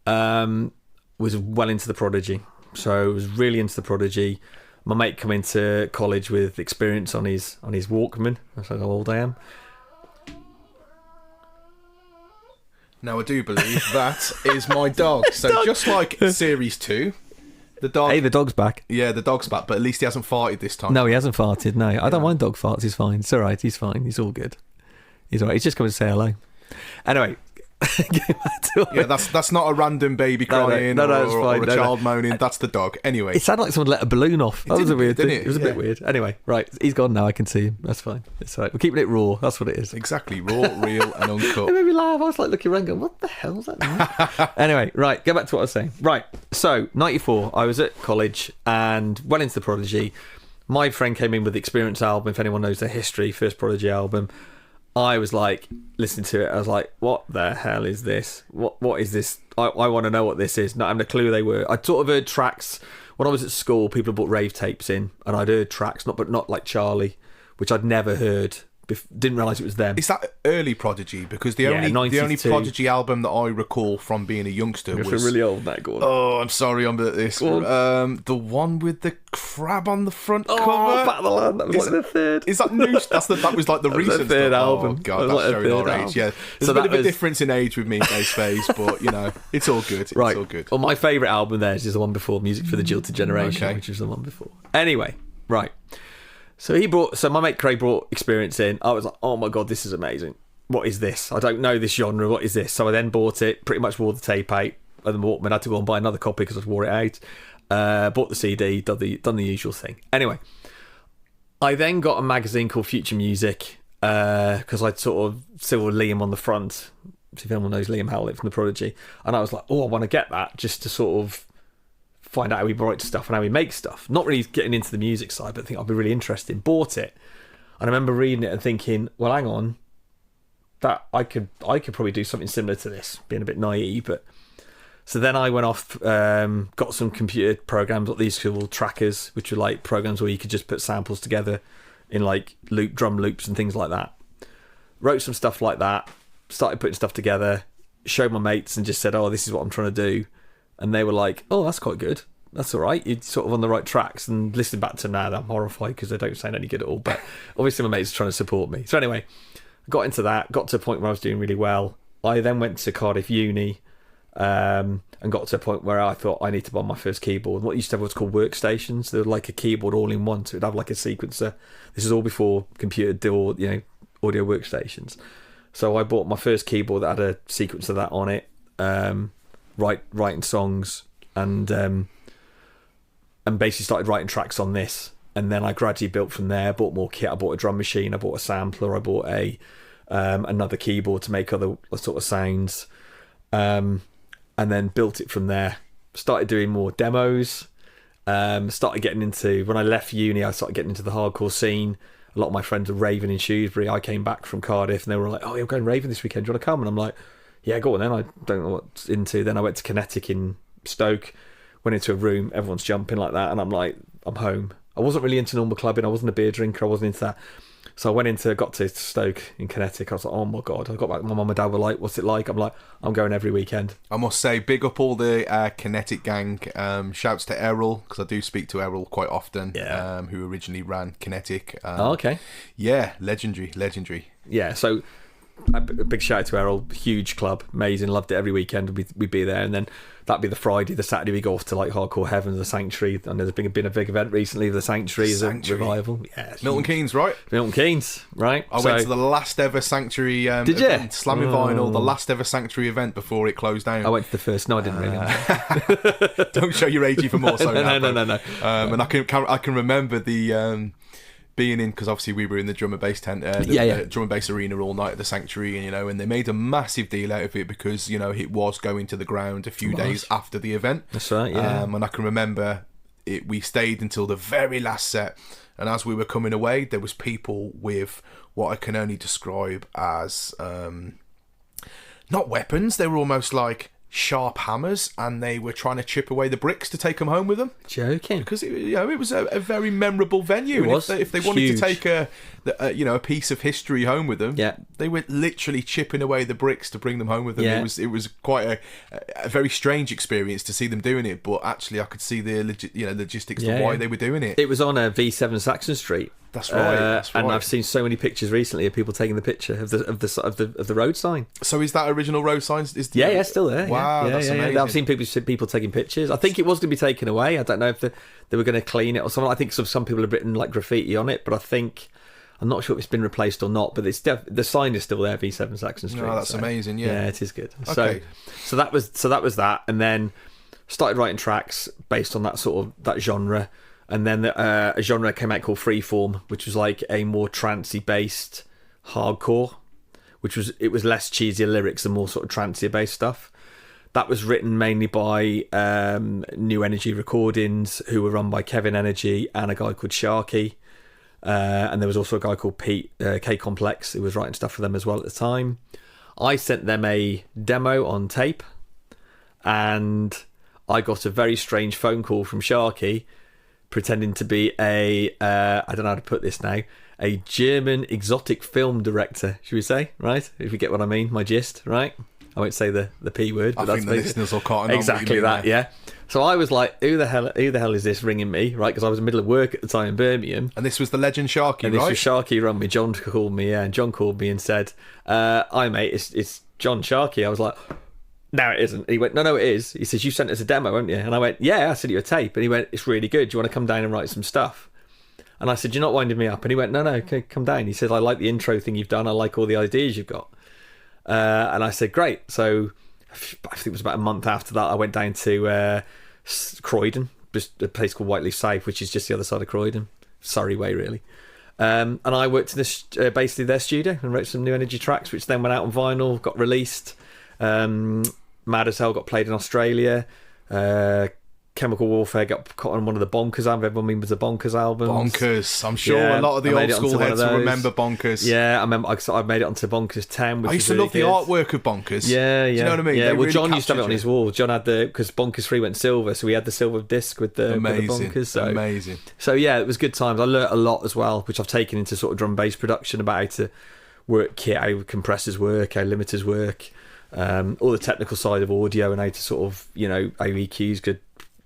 Was well into the Prodigy. So I was really into the Prodigy. My mate come into college with experience on his Walkman. That's how old I am. Now I do believe that is my dog. So just like Series 2, the dog... Hey, the dog's back. Yeah, the dog's back, but at least he hasn't farted this time. No, he hasn't farted, no. I don't mind dog farts, he's fine. It's all right, he's fine. He's all good. He's all right. He's just coming to say hello. Anyway... that's not a random baby crying or a child moaning. That's the dog. Anyway, it sounded like someone let a balloon off. That was a weird thing. It was a bit weird. Anyway, right, he's gone now. I can see him. That's fine. It's all right. We're keeping it raw. That's what it is. Exactly, raw, real, and uncut. It made me laugh. I was like looking around, going, "What the hell is that?" Anyway, right, go back to what I was saying. Right, so 94, I was at college and went into the Prodigy. My friend came in with the Experience album. If anyone knows their history, first Prodigy album. I was like, listening to it, I was like, what the hell is this? What is this? I want to know what this is. Not having a clue who they were. I'd sort of heard tracks. When I was at school, people bought rave tapes in, and I'd heard tracks, but not like Charlie, which I'd never heard. Didn't realise it was them. Is that early Prodigy? Because the only Prodigy album that I recall from being a youngster was... You're really old, that, Gordon. Oh, I'm sorry, I'm at this. The one with the crab on the front cover. Back of the Land. That was like the third. Is that new? That was like the recent third stuff. album. Oh, God, that's like showing our age. Album. Yeah, there's a bit of a difference in age with me, Bass Phaze, but, you know, it's all good. It's all good. Well, my favourite album there is the one before, Music for the Jilted Generation, which is the one before. Anyway, right. So my mate Craig brought Experience in. I was like, oh my God, this is amazing. what is this? I don't know this genre. What is this? So I then bought it, pretty much wore the tape out of the Walkman. I had to go and buy another copy because I wore it out. Bought the CD, done the usual thing. Anyway, I then got a magazine called Future Music because I'd sort of saw Liam on the front. If anyone knows Liam Howlett from The Prodigy. And I was like, oh, I want to get that just to sort of find out how he writes stuff and how he makes stuff. Not really getting into the music side, but I think I'd be really interested. Bought it. And I remember reading it and thinking, well, hang on, that I could probably do something similar to this, being a bit naive. But so then I went off, got some computer programs, what these called trackers, which were like programs where you could just put samples together in like drum loops and things like that. Wrote some stuff like that, started putting stuff together, showed my mates and just said, oh, this is what I'm trying to do. And they were like, oh, that's quite good. That's all right. You're sort of on the right tracks. And listening back to them now, I'm horrified because they don't sound any good at all. But obviously my mates are trying to support me. So anyway, I got into that, got to a point where I was doing really well. I then went to Cardiff Uni and got to a point where I thought I need to buy my first keyboard. What used to have what's called workstations. They were like a keyboard all in one. So it'd have like a sequencer. This is all before computer audio workstations. So I bought my first keyboard that had a sequencer of that on it, writing songs and basically started writing tracks on this. And then I gradually built from there. I bought more kit. I bought a drum machine. I bought a sampler. I bought another keyboard to make other sort of sounds. And then built it from there. Started doing more demos. Started getting into, when I left uni, I started getting into the hardcore scene. A lot of my friends were raving in Shrewsbury. I came back from Cardiff and they were like, oh, you're going raving this weekend. Do you want to come? And I'm like, yeah, go on then. I don't know what's into. Then I went to Kinetic in Stoke, went into a room, everyone's jumping like that. And I'm like, I'm home. I wasn't really into normal clubbing. I wasn't a beer drinker. I wasn't into that. So I got to Stoke in Kinetic. I was like, oh my God. I got back. My mum and dad were like, what's it like? I'm like, I'm going every weekend. I must say, big up all the Kinetic gang. Shouts to Errol, because I do speak to Errol quite often, who originally ran Kinetic. Okay. Yeah, legendary. Yeah, so a big shout out to Errol. Huge club, amazing. Loved it every weekend. We'd be there. And then that'd be the Friday. The Saturday we go off to like Hardcore Heaven, the Sanctuary. And there's been a big event recently of the Sanctuary as a revival. Yeah, Milton Keynes, right? Milton Keynes, right? I went to the last ever Sanctuary did event, you? Slamming Vinyl, the last ever Sanctuary event before it closed down. I went to the first. No, I didn't really. Don't show your age even more so. No. And I can remember the being in, because obviously we were in the drum and bass tent, drum and bass arena all night at the Sanctuary, and and they made a massive deal out of it because it was going to the ground a few days after the event. That's right. Yeah. And I can remember we stayed until the very last set, and as we were coming away, there was people with what I can only describe as not weapons. They were almost like sharp hammers, and they were trying to chip away the bricks to take them home with them. Joking. Because it was a very memorable venue. It was. If they wanted to take a piece of history home with them, they were literally chipping away the bricks to bring them home with them. Yeah. It was quite a very strange experience to see them doing it, but actually I could see the logistics of why they were doing it. It was on a V7 Saxon Street. That's right. And I've seen so many pictures recently of people taking the picture of the road sign. So is that original road sign? Yeah, still there. Wow, that's amazing. I've seen people taking pictures. I think it was going to be taken away. I don't know if they were going to clean it or something. I think some people have written like graffiti on it, but I'm not sure if it's been replaced or not. But the sign is still there, V7 Saxon Street. No, that's amazing. Yeah, it is good. Okay. So that was that, and then started writing tracks based on that sort of that genre. And then a genre came out called Freeform, which was like a more trancey based hardcore, it was less cheesier lyrics and more sort of trancier based stuff. That was written mainly by New Energy Recordings, who were run by Kevin Energy and a guy called Sharky. And there was also a guy called Pete K Complex, who was writing stuff for them as well at the time. I sent them a demo on tape, and I got a very strange phone call from Sharky, pretending to be I don't know how to put this now, a German exotic film director, should we say, right? If you get what I mean, my gist, right? I won't say the P word. But I think the listeners will cotton on exactly that, yeah. So I was like, who the hell is this ringing me, right? Because I was in the middle of work at the time in Birmingham. And this was the legend Sharky, and right? And this was Sharky run me. John called me, and John called me and said, hi mate, it's John Sharky. I was like, no, it isn't. And he went, no, it is. He says, you sent us a demo, haven't you? And I went, yeah, I sent you a tape. And he went, it's really good. Do you want to come down and write some stuff? And I said, you're not winding me up. And he went, no, okay, come down. He said, I like the intro thing you've done. I like all the ideas you've got. And I said, great. So I think it was about a month after that, I went down to Croydon, just a place called Whiteleaf South, which is just the other side of Croydon, Surrey way, really. And I worked in basically their studio and wrote some New Energy tracks, which then went out on vinyl, got released. Mad as Hell got played in Australia. Chemical Warfare got caught on one of the Bonkers albums. Everyone remembers the Bonkers albums. Bonkers. I'm sure a lot of the old school heads will remember Bonkers. Yeah, I remember. I made it onto Bonkers 10. Which I used to love the artwork of Bonkers. Yeah, yeah. Do you know what I mean? Yeah, well, John used to have it on his wall. John had because Bonkers 3 went silver, so we had the silver disc with the Bonkers. So, amazing. So yeah, it was good times. I learnt a lot as well, which I've taken into sort of drum and bass production about how to work kit, how compressors work, how limiters work, all the technical side of audio and how to sort of, how EQs could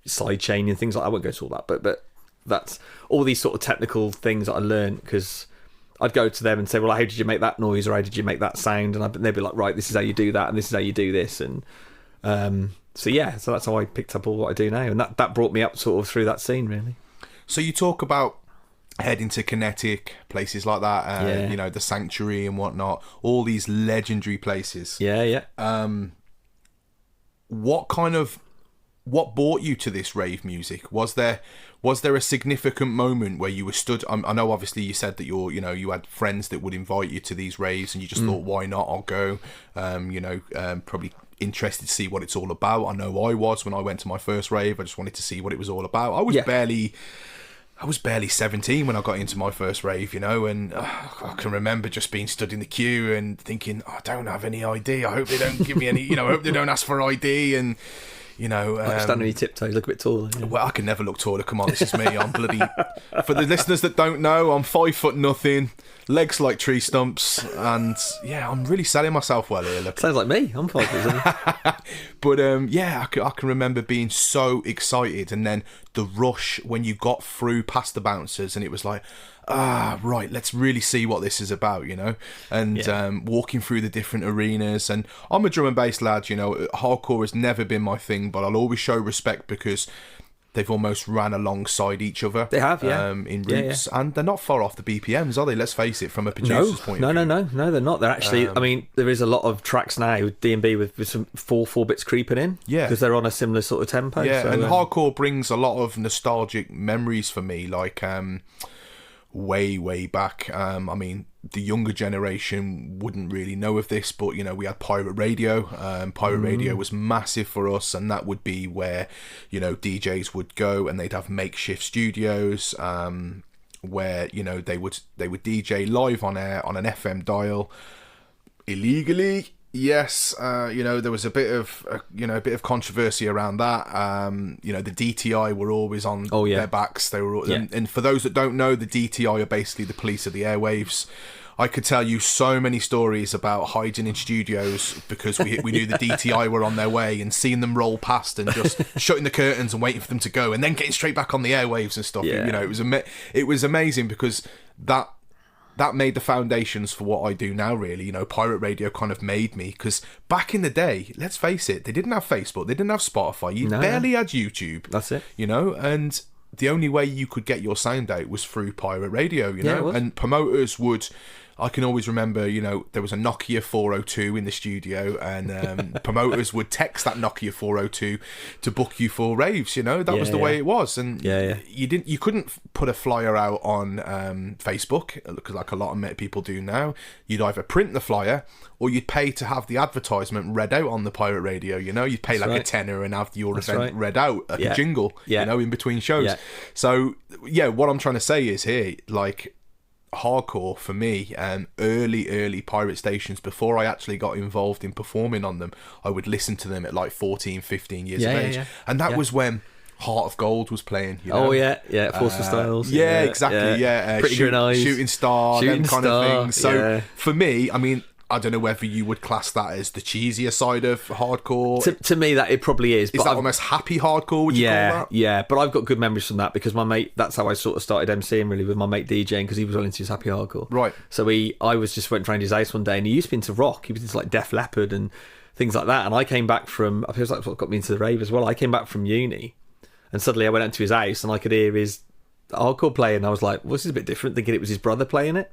side chain and things like that. I won't go to all that, but that's all these sort of technical things that I learned, because I'd go to them and say, well, how did you make that noise, or how did you make that sound? And they'd be like, right, this is how you do that, and this is how you do this. And so that's how I picked up all what I do now, and that brought me up sort of through that scene, really. So you talk about heading to Kinetic, places like that, the Sanctuary and whatnot, all these legendary places. What brought you to this rave music? Was there a significant moment where you were stood? I know, obviously, you said that you had friends that would invite you to these raves, and you just thought, why not? I'll go. Probably interested to see what it's all about. I know I was when I went to my first rave. I just wanted to see what it was all about. I was barely 17 when I got into my first rave, and I can remember just being stood in the queue and thinking, I don't have any ID. I hope they don't give me any. I hope they don't ask for ID and. Stand on your tiptoes, look a bit taller. Yeah. Well, I can never look taller. Come on, this is me. I'm bloody. For the listeners that don't know, I'm 5'0", legs like tree stumps, and I'm really selling myself well here. Look. Sounds like me. I'm 5'0". But I can remember being so excited, and then the rush when you got through past the bouncers, and it was like, right, let's really see what this is about, and walking through the different arenas. And I'm a drum and bass lad, hardcore has never been my thing, but I'll always show respect because they've almost ran alongside each other. They have, in roots, and they're not far off the BPMs, are they? Let's face it, from a producer's point of view. No, they're not. They're actually, there is a lot of tracks now with D&B with some 4 bits creeping in, because they're on a similar sort of tempo. Yeah, so, and hardcore brings a lot of nostalgic memories for me, like way back. The younger generation wouldn't really know of this, but we had pirate radio. Pirate radio was massive for us, and that would be where DJs would go, and they'd have makeshift studios where they would DJ live on air on an FM dial illegally. Yes, there was a bit of controversy around that. The DTI were always on their backs. They were, and for those that don't know, the DTI are basically the police of the airwaves. I could tell you so many stories about hiding in studios because we knew the DTI were on their way, and seeing them roll past and just shutting the curtains and waiting for them to go, and then getting straight back on the airwaves and stuff. Yeah. It was amazing because that made the foundations for what I do now, really. Pirate radio kind of made me, because back in the day, let's face it, they didn't have Facebook, they didn't have Spotify, you barely had YouTube. That's it. And the only way you could get your sound out was through pirate radio, and promoters would... I can always remember, there was a Nokia 402 in the studio, and promoters would text that Nokia 402 to book you for raves. That was the way it was, and you couldn't put a flyer out on Facebook, because like a lot of people do now. You'd either print the flyer or you'd pay to have the advertisement read out on the pirate radio. You'd pay a tenner and have your event read out, a jingle, in between shows. Yeah. So what I'm trying to say is here, like, hardcore for me, early pirate stations, before I actually got involved in performing on them, I would listen to them at like 14, 15 years of age. And that was when Heart of Gold was playing. Force for Styles. Exactly. Pretty Green Eyes, Shooting Star, them kind of things. So for me, I don't know whether you would class that as the cheesier side of hardcore. To me, that it probably is. Is that almost happy hardcore, would you call that? Yeah, but I've got good memories from that, because my mate, that's how I sort of started MCing, really, with my mate DJing, because he was well into his happy hardcore. Right. So I went round his house one day, and he used to be into rock. He was into like Def Leppard and things like that. And I came back from, I feel like what got me into the rave as well. I came back from uni, and suddenly I went out to his house, and I could hear his hardcore playing, and I was like, well, this is a bit different, thinking it was his brother playing it.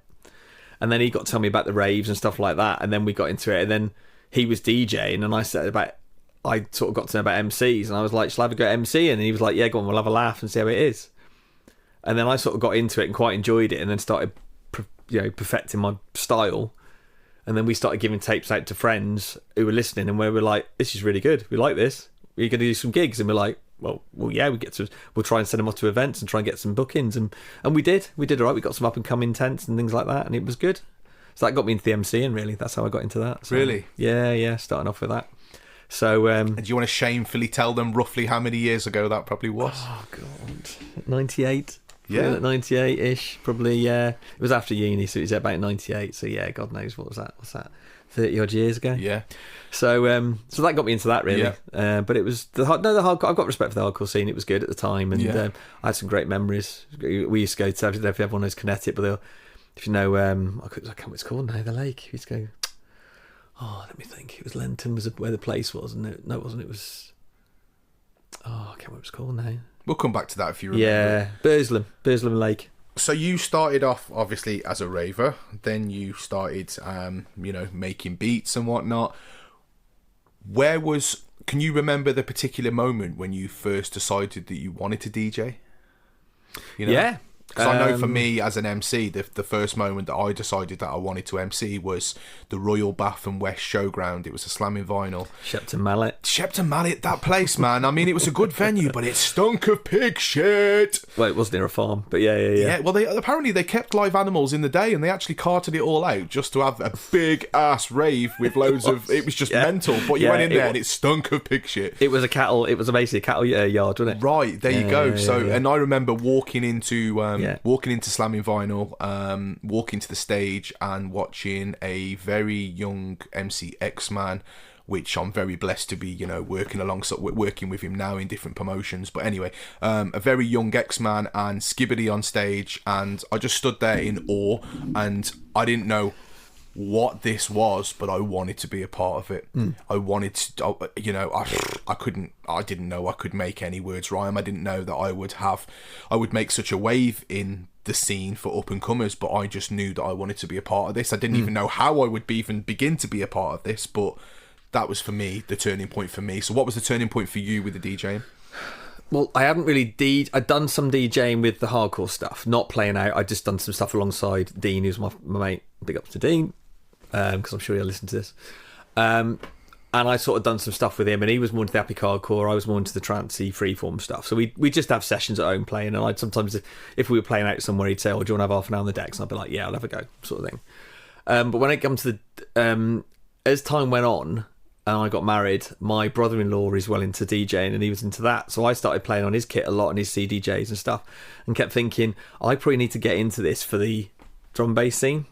And then he got to tell me about the raves and stuff like that. And then we got into it. And then he was DJing, and I sort of got to know about MCs. And I was like, shall I have a go at MC? And he was like, yeah, go on, we'll have a laugh and see how it is. And then I sort of got into it and quite enjoyed it, and then started, perfecting my style. And then we started giving tapes out to friends who were listening, and we were like, this is really good. We like this. We're going to do some gigs. And we're like, well, yeah, we'll try and send them off to events and try and get some bookings. And we did all right. We got some up and coming tents and things like that, and it was good. So that got me into the MCing, really. That's how I got into that. So, really? Yeah, starting off with that. So, and do you want to shamefully tell them roughly how many years ago that probably was? Oh, God. 98? Yeah. 98-ish, probably, yeah. It was after uni, so it was about 98. So, yeah, God knows, what was that? What's that? 30-odd years ago? Yeah. So that got me into that, really. Yeah. But it was the hardcore. I've got respect for the hardcore scene. It was good at the time, and I had some great memories. We used to go to, I don't know if everyone knows Connecticut, but if you know, I can't remember what it's called now, the lake. We used to go, let me think. It was Lenton was where the place was, and no, it wasn't. It was, I can't remember what it's called now. We'll come back to that if you remember. Yeah, Burslem Lake. So you started off obviously as a raver, then you started, making beats and whatnot. Can you remember the particular moment when you first decided that you wanted to DJ? Yeah. Because I know for me as an MC, the first moment that I decided that I wanted to MC was the Royal Bath and West Showground. It was a slamming vinyl. Shepton Mallet, that place, man. I mean, it was a good venue, but it stunk of pig shit. Well, it was near a farm, but yeah. Yeah, well, they kept live animals in the day, and they actually carted it all out just to have a big-ass rave with loads of... It was just mental, but you went in there and it stunk of pig shit. It was basically a cattle yard, wasn't it? Right, there you go. And I remember walking into slamming vinyl, walking to the stage and watching a very young MC X-Man, which I'm very blessed to be, working with him now in different promotions. But anyway, a very young X-Man and Skibbity on stage, and I just stood there in awe, and I didn't know what this was, but I wanted to be a part of it. I wanted to, I didn't know I could make any words rhyme. I didn't know that I would make such a wave in the scene for up and comers, but I just knew that I wanted to be a part of this. I didn't even know how I would even begin to be a part of this, but that was for me the turning point for me. So what was the turning point for you with the DJing? Well, I hadn't really I'd done some DJing with the hardcore stuff, not playing out. I'd just done some stuff alongside Dean, who's my mate. Big up to Dean, because I'm sure he'll listen to this. And I sort of done some stuff with him, and he was more into the epic hardcore. I was more into the trancey freeform stuff. So we just have sessions at home playing, and I'd sometimes, if we were playing out somewhere, he'd say, "Oh, do you want to have half an hour on the decks?" And I'd be like, "Yeah, I'll have a go," sort of thing. But when it comes to as time went on, and I got married, my brother-in-law is well into DJing, and he was into that. So I started playing on his kit a lot, and his CDJs and stuff, and kept thinking, I probably need to get into this for the drum bass scene.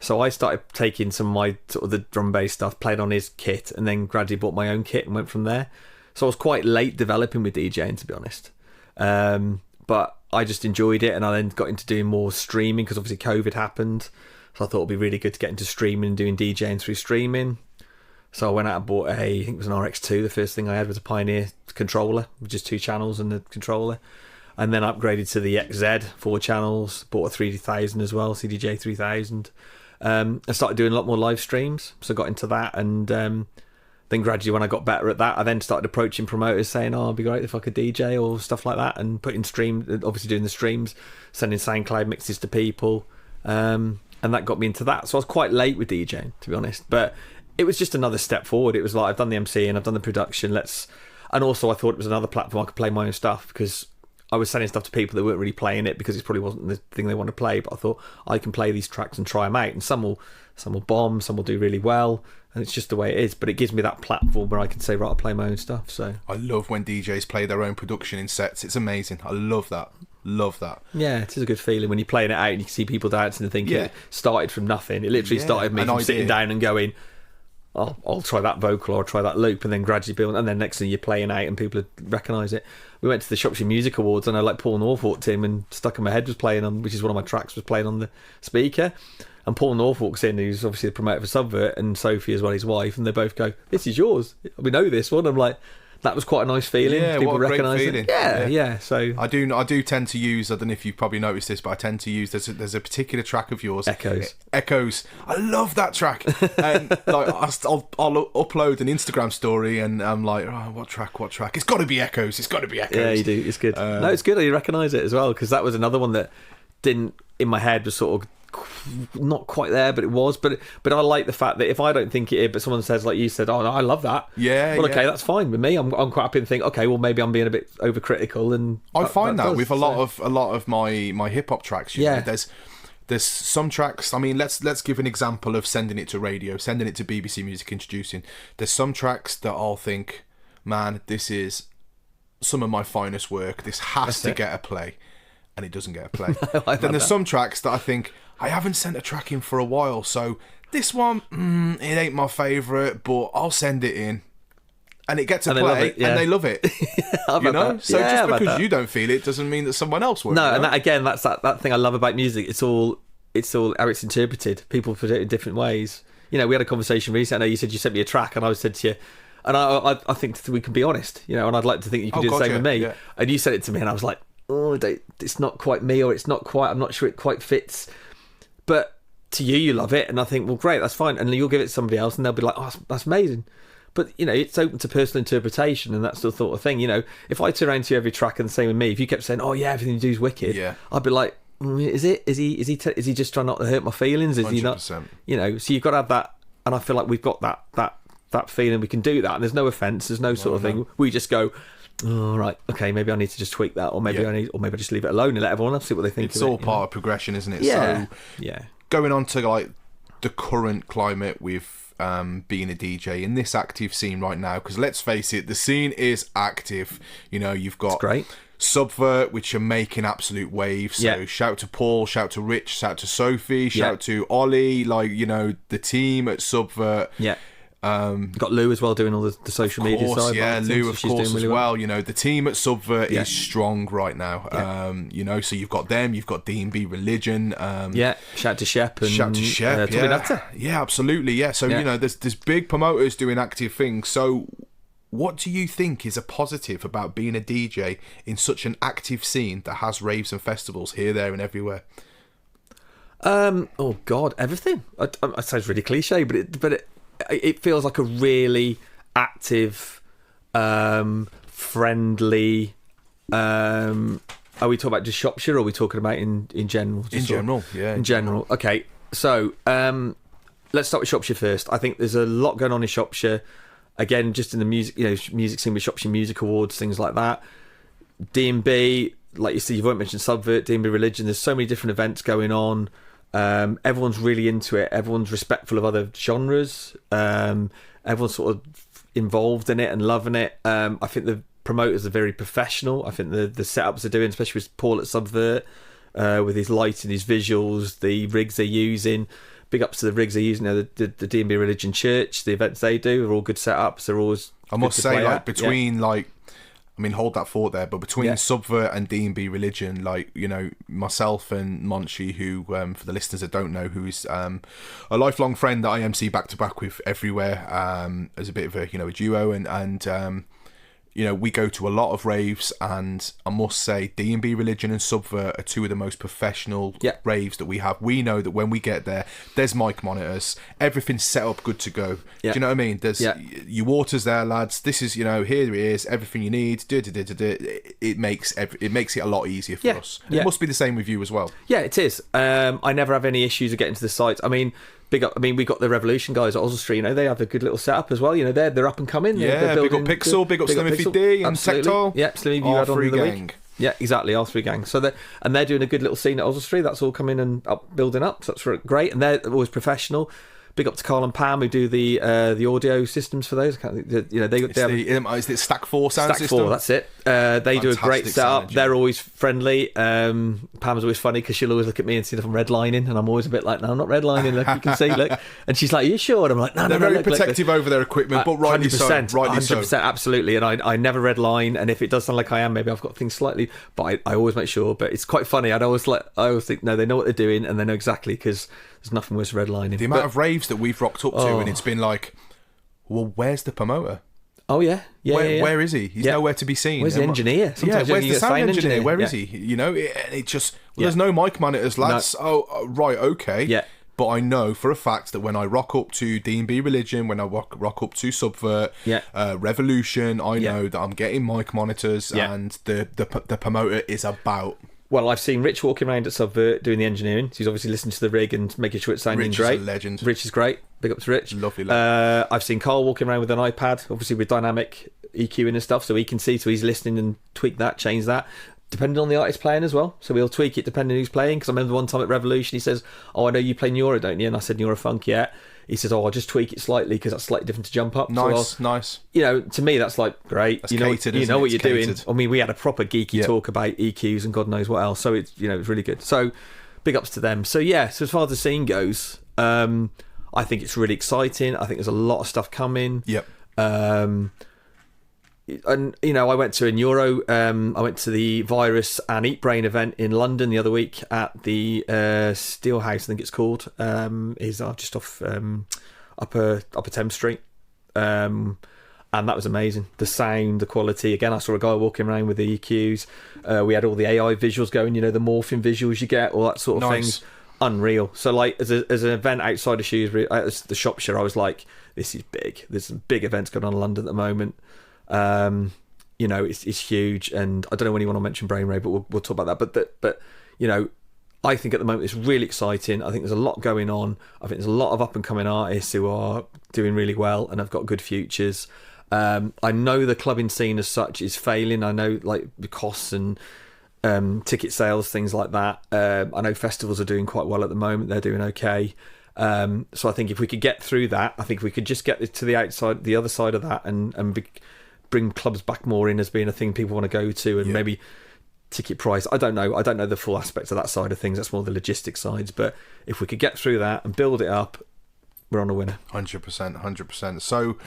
So I started taking some of my sort of the drum bass stuff, played on his kit, and then gradually bought my own kit and went from there. So I was quite late developing with DJing, to be honest. But I just enjoyed it, and I then got into doing more streaming because obviously COVID happened. So I thought it'd be really good to get into streaming and doing DJing through streaming. So I went out and bought I think it was an RX2. The first thing I had was a Pioneer controller with just 2 channels and the controller. And then upgraded to the XZ, 4 channels, bought a 3000 as well, CDJ 3000. I started doing a lot more live streams, so I got into that, and then gradually when I got better at that, I then started approaching promoters saying, it'd be great if I could DJ or stuff like that, and putting obviously doing the streams, sending SoundCloud mixes to people, and that got me into that. So I was quite late with DJing, to be honest, but it was just another step forward. It was like, I've done the MC and I've done the production, and also I thought it was another platform I could play my own stuff, because I was sending stuff to people that weren't really playing it because it probably wasn't the thing they want to play, but I thought I can play these tracks and try them out, and some will bomb, some will do really well, and it's just the way it is. But it gives me that platform where I can say, right, I'll play my own stuff. So I love when DJs play their own production in sets. It's amazing. I love that. Yeah, it is a good feeling when you're playing it out and you can see people dancing and thinking it started from nothing. It literally started me from sitting down and going, I'll try that vocal or I'll try that loop, and then gradually build, and then next thing you're playing out and people recognise it. We went to the Shropshire Music Awards, and I like Paul Norfolk Tim, and Stuck in My Head was playing on, which is one of my tracks, was playing on the speaker, and Paul Norfolk's in, who's obviously the promoter for Subvert, and Sophie as well, his wife, and they both go, "This is yours, we know this one." I'm like, that was quite a nice feeling. Yeah, People what a great recognise it. feeling. Yeah. So I do tend to use. I don't know if you've probably noticed this, but I tend to use. There's a particular track of yours. Echoes. I love that track. And like I'll upload an Instagram story, and I'm like, oh, what track? It's got to be Echoes. Yeah, you do. It's good. No, it's good. You recognise it as well, because that was another one that didn't, in my head, was sort of not quite there, but it was. But I like the fact that if I don't think it is, but someone says, like you said, oh no, I love that. Yeah. Well, okay, that's fine with me. I'm quite happy to think, okay, well maybe I'm being a bit overcritical, and I find that with a lot of my hip hop tracks. You know, there's some tracks. I mean, let's give an example of sending it to radio, sending it to BBC Music Introducing. There's some tracks that I'll think, man, this is some of my finest work. This has to get a play. And it doesn't get a play. Then there's some tracks that I think, I haven't sent a track in for a while, so this one, it ain't my favourite, but I'll send it in. And it gets a play, and they love it. You know? So just because you don't feel it doesn't mean that someone else won't. No, and that, again, that's that thing I love about music. It's all how it's interpreted. People put it in different ways. You know, we had a conversation recently. I know you said you sent me a track, and I said to you, and I think we can be honest, you know, and I'd like to think you can do the same with me. Yeah. And you sent it to me, and I was like, oh, it's not quite me, or it's not quite, I'm not sure it quite fits. But to you love it, and I think, well, great, that's fine. And you'll give it to somebody else, and they'll be like, oh, that's amazing. But, you know, it's open to personal interpretation, and that's the sort of thing. You know, if I turn around to you every track and the same with me, if you kept saying, oh, yeah, everything you do is wicked, I'd be like, is it? Is he just trying not to hurt my feelings? Is 100%. He not? You know, so you've got to have that, and I feel like we've got that feeling, we can do that, and there's no offence, there's no sort of thing. We just go, oh, right, okay, maybe I need to just tweak that, or maybe I just leave it alone and let everyone else see what they think. It's all part of progression, isn't it? Yeah. So, going on to like the current climate with being a DJ in this active scene right now, because let's face it, the scene is active. You know, you've got Subvert, which are making absolute waves. So shout to Paul, shout to Rich, shout to Sophie, shout to Ollie, like, you know, the team at Subvert. Yeah. Got Lou as well doing all the social media side. Yeah, Lou of course as well. You know, the team at Subvert is strong right now. You know, so you've got them, you've got D&B Religion. Shout to Shep and Tommy Natter. Yeah, absolutely. Yeah, so you know, there's big promoters doing active things. So what do you think is a positive about being a DJ in such an active scene that has raves and festivals here, there, and everywhere? Oh God, everything. It sounds really cliche, but it feels like a really active, friendly. Are we talking about just Shropshire, or are we talking about in general? In general. Okay, so let's start with Shropshire first. I think there's a lot going on in Shropshire. Again, just in the music, you know, music scene with Shropshire Music Awards, things like that. D&B, like you said, you've already mentioned Subvert, D&B Religion. There's so many different events going on. Everyone's really into it. Everyone's respectful of other genres. Everyone's sort of involved in it and loving it. I think the promoters are very professional. I think the setups they're doing, especially with Paul at Subvert, with his lighting, his visuals, the rigs they're using. Big ups to the rigs they're using. You know, the D&B Religion Church, the events they do are all good setups. They're always. I must say, like between like. I mean, hold that thought there, but between Subvert and D&B Religion, like, you know, myself and Monchi, who, for the listeners that don't know, who is a lifelong friend that I MC back-to-back with everywhere, as a bit of a, you know, a duo, and you know, we go to a lot of raves, and I must say D&B Religion and Subvert are two of the most professional raves that we have. We know that when we get there, there's mic monitors, everything's set up good to go. Do you know what I mean? There's your water's there, lads. This is, you know, here it is, everything you need. It makes it a lot easier for us. It must be the same with you as well. Yeah, it is. I never have any issues of getting to the sites. I mean, big up. I mean, we got the Revolution guys at Oswestry. You know, they have a good little setup as well. You know, they're up and coming. Yeah, big up Pixel, big up Slimmy D and Tactile. Yeah, Slimmy you had on the week. Yeah, exactly. R3 gang. So they're doing a good little scene at Oswestry. That's all coming and building up. So that's great, and they're always professional. Big up to Carl and Pam who do the audio systems for those. You know, is it Stack 4 sound system? Stack 4, that's it. They do a great setup. They're always friendly. Pam's always funny because she'll always look at me and see if I'm redlining, and I'm always a bit like, no, I'm not redlining. Look, you can see, look. And she's like, are you sure? And I'm like, no, they're very protective over their equipment, but rightly 100%, so. Rightly 100%, so. Absolutely. And I never redline, and if it does sound like I am, maybe I've got things slightly, but I always make sure. But it's quite funny. I always think, no, they know what they're doing, and they know exactly, because there's nothing worse redlining. The amount of raves that we've rocked up to, and it's been like, well, where's the promoter? Oh yeah, yeah. Where is he? He's nowhere to be seen. Where's the engineer? Sometimes where's the sound engineer? Where is he? You know, it just there's no mic monitors, lads. No. Oh, right, okay. Yeah. But I know for a fact that when I rock up to D&B Religion, when I rock up to Subvert, Revolution, I know that I'm getting mic monitors, and the promoter is about. Well, I've seen Rich walking around at Subvert doing the engineering. So he's obviously listening to the rig and making sure it's sounding great. Rich is a legend. Rich is great. Big up to Rich. Lovely. I've seen Carl walking around with an iPad, obviously with dynamic EQing and stuff, so he can see. So he's listening and tweak that, change that, depending on the artist playing as well. So we'll tweak it depending on who's playing. Because I remember one time at Revolution, he says, "Oh, I know you play Neuro, don't you?" And I said, "Neuro Funk, yeah." He says, "Oh, I'll just tweak it slightly because that's slightly different to jump up." Nice. You know, to me, that's like great. That's you know, catered, you know what it's you're catered. doing. I mean, we had a proper geeky talk about EQs and God knows what else. So it's it's really good. So big ups to them. So yeah, so as far as the scene goes, I think it's really exciting. I think there's a lot of stuff coming. Yep. And I went to a Neuro. I went to the Virus and Eat Brain event in London the other week at the Steel House, I think it's called. Is just off Upper Thames Street, and that was amazing. The sound, the quality. Again, I saw a guy walking around with the EQs. We had all the AI visuals going. The morphing visuals you get, all that sort of things. Unreal. So like as an event outside of Shrewsbury, the Shropshire, I was like, this is big. There's some big events going on in London at the moment. It's huge, and I don't know when you want to mention Brain Ray, but we'll talk about that. But I think at the moment it's really exciting. I think there's a lot going on. I think there's a lot of up and coming artists who are doing really well and have got good futures. I know the clubbing scene as such is failing. I know like the costs and ticket sales, things like that. I know festivals are doing quite well at the moment. They're doing okay. So I think if we could get through that, I think we could just get to the other side of that, and bring clubs back more in as being a thing people want to go to, and maybe ticket price. I don't know the full aspects of that side of things. That's more the logistics sides. But if we could get through that and build it up, we're on a winner. 100%. So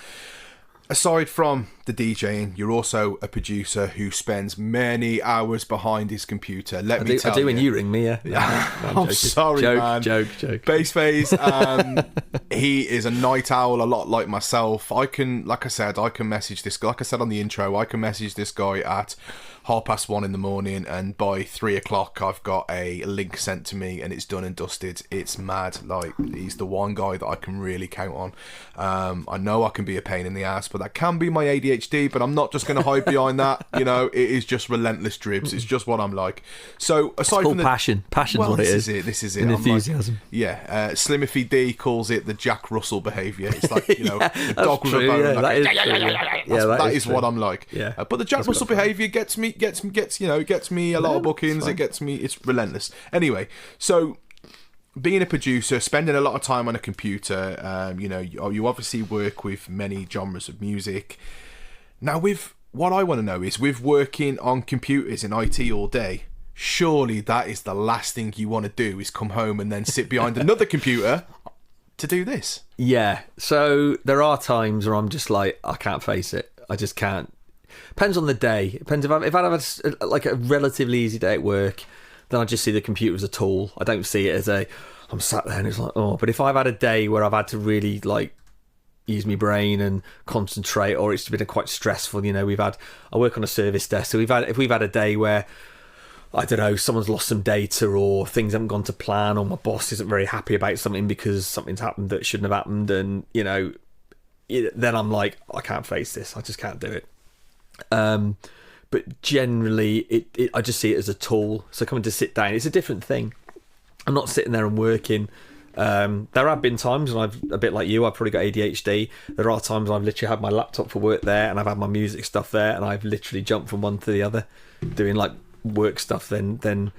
aside from the DJing, you're also a producer who spends many hours behind his computer. Let me tell you. I do when you ring me, yeah. No, I'm sorry, man. Joke. Bass Phaze, he is a night owl, a lot like myself. I can message this guy. Like I said on the intro, I can message this guy at 1:30 in the morning, and by 3:00 I've got a link sent to me and it's done and dusted. It's mad. Like, he's the one guy that I can really count on. I know I can be a pain in the ass, but that can be my ADHD, but I'm not just going to hide behind that. It is just relentless Dribbz. It's just what I'm like. So aside from the passion's what it is. This is it. And enthusiasm. Slimothy D calls it the Jack Russell behaviour. It's like, the dog with a bone. Yeah, that is what I'm like. Yeah. But the Jack Russell behaviour gets me a lot of bookings. It's relentless. Anyway, so being a producer, spending a lot of time on a computer, you obviously work with many genres of music. Now, what I want to know is, with working on computers in IT all day, surely that is the last thing you want to do, is come home and then sit behind another computer to do this. Yeah. So there are times where I'm just like, I can't face it. I just can't. Depends on the day. Depends if I have a relatively easy day at work, then I just see the computer as a tool. I don't see it as I'm sat there and it's like, oh. But if I've had a day where I've had to really like use my brain and concentrate, or it's been quite stressful, I work on a service desk, so if we've had a day where, I don't know, someone's lost some data or things haven't gone to plan, or my boss isn't very happy about something because something's happened that shouldn't have happened, and then I'm like, I can't face this. I just can't do it. But generally, I just see it as a tool. So coming to sit down, it's a different thing. I'm not sitting there and working. There have been times when I've, a bit like you, I've probably got ADHD. There are times I've literally had my laptop for work there, and I've had my music stuff there, and I've literally jumped from one to the other, doing like work stuff, then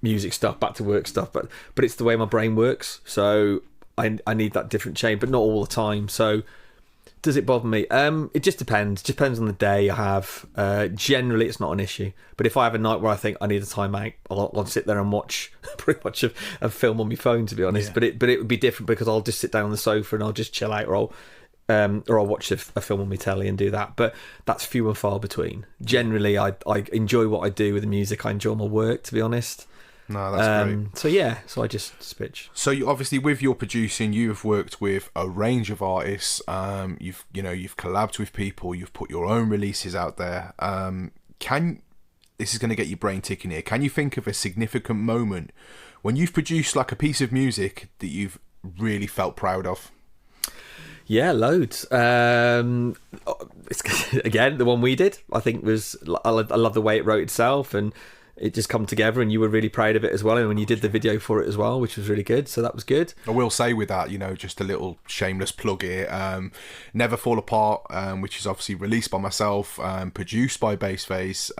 music stuff, back to work stuff. But it's the way my brain works. So I need that different change, but not all the time. So does it bother me? It just depends. It depends on the day I have. Generally, it's not an issue. But if I have a night where I think I need a timeout, I'll sit there and watch pretty much a film on my phone, to be honest. Yeah. But it would be different, because I'll just sit down on the sofa and I'll just chill out, or I'll watch a film on my telly and do that. But that's few and far between. Generally, I enjoy what I do with the music. I enjoy my work, to be honest. No, that's great. So I just pitch. So you, obviously, with your producing, you have worked with a range of artists. You've collabed with people. You've put your own releases out there. This is going to get your brain ticking here. Can you think of a significant moment when you've produced like a piece of music that you've really felt proud of? Yeah, loads. Again, the one we did, I think was, I love the way it wrote itself, and it just come together, and you were really proud of it as well. And when you did the video for it as well, which was really good, so that was good. I will say with that, just a little shameless plug here. Never Fall Apart, which is obviously released by myself, produced by Bass Phaze.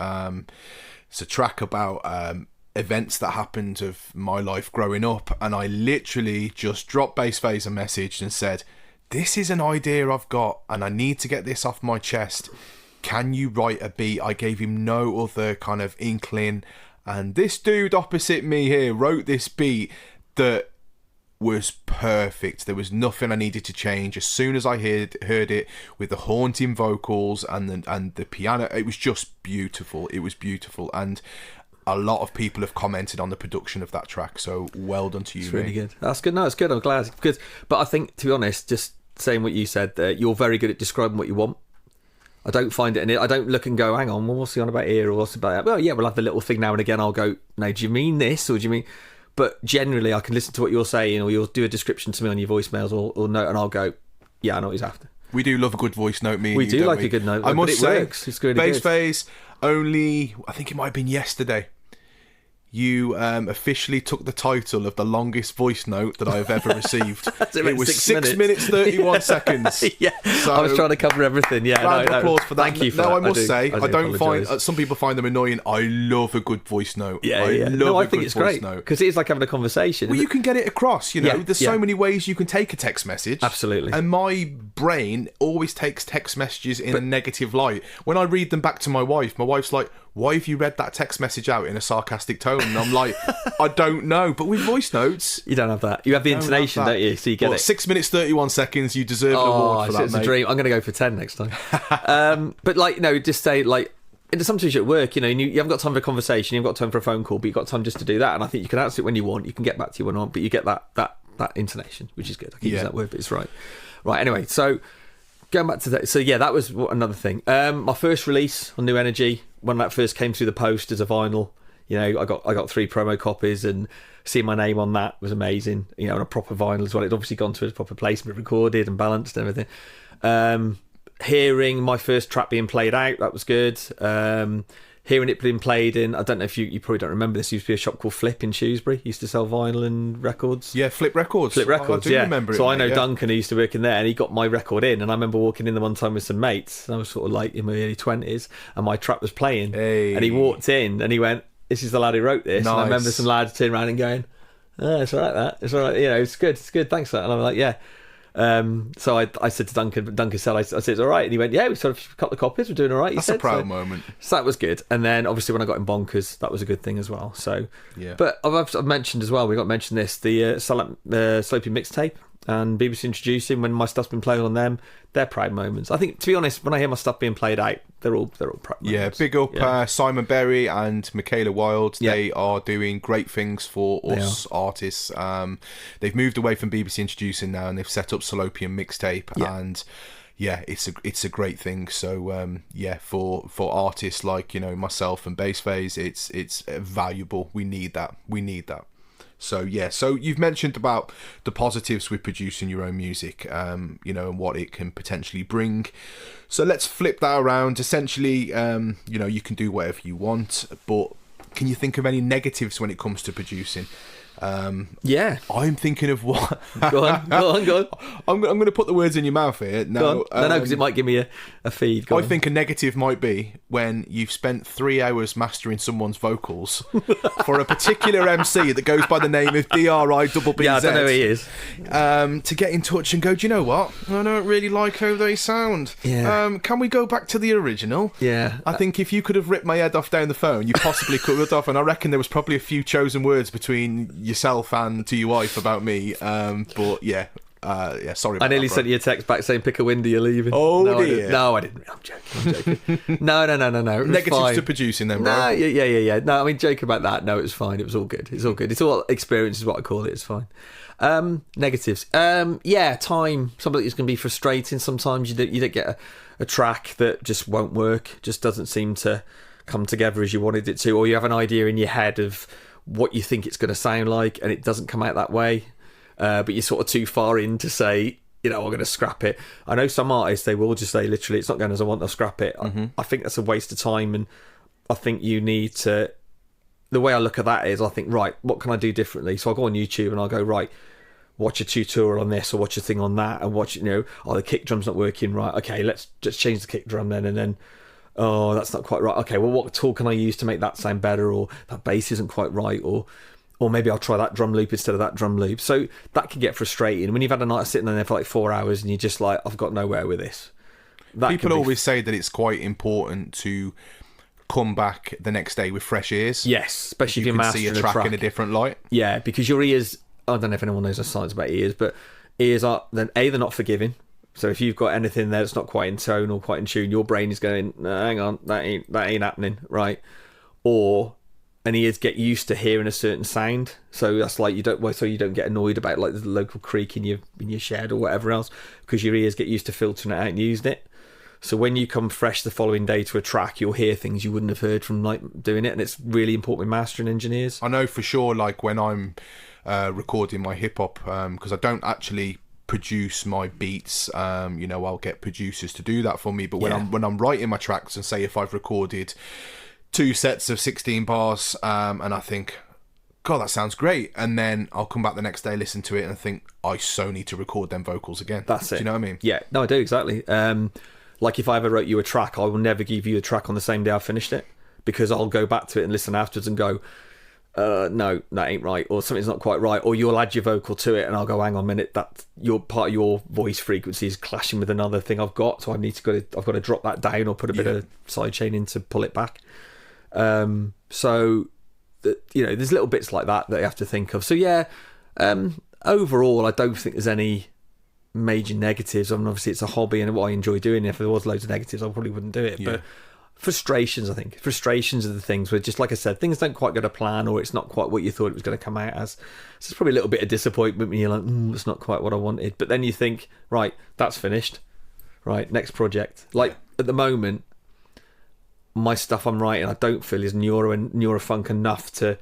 It's a track about events that happened of my life growing up, and I literally just dropped Bass Phaze a message and said, "This is an idea I've got, and I need to get this off my chest. Can you write a beat?" I gave him no other kind of inkling, and this dude opposite me here wrote this beat that was perfect. There was nothing I needed to change. As soon as I heard it with the haunting vocals and the piano, it was just beautiful. It was beautiful, and a lot of people have commented on the production of that track. So well done to you. It's really good. That's good. No, it's good. I'm glad. It's good. But I think, to be honest, just saying what you said, you're very good at describing what you want. I don't find it, and I don't look and go, hang on, well, what's he on about here, or what's about that? Well, yeah, we'll have the little thing now and again. I'll go, no, do you mean this, or do you mean? But generally, I can listen to what you're saying, or you'll do a description to me on your voicemails or note, and I'll go, yeah, I know what he's after. We do love a good voice note, me and we you, do don't like we? a good note. I must say, works. It's really Bass good. Phaze, only, I think it might have been yesterday, you officially took the title of the longest voice note that I have ever received. It was 6 minutes 31 seconds. Yeah, so, I was trying to cover everything. Yeah, round of applause for that. Thank you for that. I must say, I don't apologise. find some people find them annoying. I love a good voice note. Yeah, I think it's great because it is like having a conversation. Well, you can get it across. There's so many ways you can take a text message. Absolutely. And my brain always takes text messages in a negative light. When I read them back to my wife's like, "Why have you read that text message out in a sarcastic tone?" And I'm like, I don't know. But with voice notes, you don't have that. You have the intonation, don't you? So you get it. 6 minutes 31 seconds. You deserve an award for that, it's mate. a dream. I'm going to go for 10 next time. But just say sometimes you're at work, you haven't got time for a conversation, you've got time for a phone call, but you've got time just to do that. And I think you can answer it when you want. You can get back to you when you want, but you get that intonation, which is good. I keep using that word, but it's right. Right. Anyway, so going back to that. So yeah, that was another thing. My first release on New Energy, when that first came through the post as a vinyl, I got 3 promo copies, and seeing my name on that was amazing. On a proper vinyl as well. It'd obviously gone to a proper placement, recorded and balanced and everything. Hearing my first track being played out, that was good. Hearing it being played in, I don't know if you probably don't remember this, used to be a shop called Flip in Shrewsbury, used to sell vinyl and records. Yeah, Flip Records. I do remember it. So I know Duncan, who used to work in there, and he got my record in, and I remember walking in there one time with some mates, and I was sort of like in my early 20s, and my track was playing, and he walked in, and he went, "This is the lad who wrote this." Nice. And I remember some lads turning around and going, "Oh, it's all right, that. It's all right, it's good, thanks for that." And I'm like, yeah. So I said to Duncan said, I said, "It's all right." And he went, "Yeah, we sort of cut the copies, we're doing all right." That's a proud moment. So that was good. And then obviously when I got in Bonkers, that was a good thing as well. So, yeah. But I've mentioned as well, we got to mention this, the Slopey mixtape and BBC Introducing, when my stuff's been playing on them, they're proud moments. I think, to be honest, when I hear my stuff being played out, they're all proud moments. Yeah, big up Simon Berry and Michaela Wild. Yeah. They are doing great things for us artists. They've moved away from BBC Introducing now, and they've set up Salopian Mixtape, and it's a great thing. So for artists like myself and Bass Phaze, it's valuable. We need that. So you've mentioned about the positives with producing your own music, and what it can potentially bring. So let's flip that around. Essentially, you can do whatever you want, but can you think of any negatives when it comes to producing? I'm thinking of what. Go on. I'm going to put the words in your mouth here. No, because it might give me a feed. I think a negative might be when you've spent 3 hours mastering someone's vocals for a particular MC that goes by the name of DRIBBZ. Yeah, I don't know who he is. To get in touch and go, "Do you know what? I don't really like how they sound. Yeah. Can we go back to the original?" Yeah. I think if you could have ripped my head off down the phone, you possibly could have off, and I reckon there was probably a few chosen words between yourself and to your wife about me, but yeah, yeah, sorry about I nearly that, sent you a text back saying, pick a window, you're leaving. Oh, no, dear. I didn't. I'm joking. No. It was Negatives fine. to producing then, bro. No, yeah. No, I mean, joking about that. No, it was fine. It was all good. It's all good. It's all experience is what I call it. It's fine. Negatives. Yeah, time. Something that's going to be frustrating. Sometimes you don't get a track that just won't work. Just doesn't seem to come together as you wanted it to, or you have an idea in your head of what you think it's going to sound like, and it doesn't come out that way. But you're sort of too far in to say, I'm going to scrap it. I know some artists, they will just say, literally, it's not going as I want, I'll scrap it. I think that's a waste of time, and I think you need to... The way I look at that is, I think, right, what can I do differently? So I'll go on YouTube and I'll go, right, watch a tutorial on this or watch a thing on that, and watch, the kick drum's not working right. Okay, let's just change the kick drum then, and then, oh, that's not quite right. Okay, well, what tool can I use to make that sound better? Or that bass isn't quite right, or maybe I'll try that drum loop instead of that drum loop. So that can get frustrating when you've had a night sitting there for like 4 hours and you're just like, I've got nowhere with this. People always say that it's quite important to come back the next day with fresh ears. Yes, especially if you're mastering a track in a different light. Yeah, because your ears, I don't know if anyone knows the science about ears, but ears are, then they're not forgiving. So if you've got anything there that's not quite in tone or quite in tune, your brain is going, no, hang on, that ain't happening, right? And ears get used to hearing a certain sound, so that's like you don't get annoyed about like the local creak in your shed or whatever else, because your ears get used to filtering it out and using it. So when you come fresh the following day to a track, you'll hear things you wouldn't have heard from like doing it, and it's really important with mastering engineers. I know for sure, like when I'm recording my hip hop, because I don't actually produce my beats. I'll get producers to do that for me, but when I'm writing my tracks, and say if I've recorded 2 sets of 16 bars, and I think, God, that sounds great, and then I'll come back the next day, listen to it, and I think, I so need to record them vocals again. That's it. Do you know what I mean? Yeah, no, I do, exactly. Like if I ever wrote you a track, I will never give you a track on the same day I finished it, because I'll go back to it and listen afterwards and go, no, that ain't right, or something's not quite right, or you'll add your vocal to it and I'll go, hang on a minute, that your part of your voice frequency is clashing with another thing I've got, so I've got to drop that down or put a bit of sidechain in to pull it back. So there's little bits like that you have to think of. So overall I don't think there's any major negatives. I mean, obviously it's a hobby and what I enjoy doing. If there was loads of negatives, I probably wouldn't do it. But frustrations are the things where, just like I said, things don't quite go to plan, or it's not quite what you thought it was going to come out as. So it's probably a little bit of disappointment when you're like, it's not quite what I wanted. But then you think, right, that's finished, right, next project. Like at the moment, my stuff I'm writing, I don't feel is Neuro and Neurofunk enough for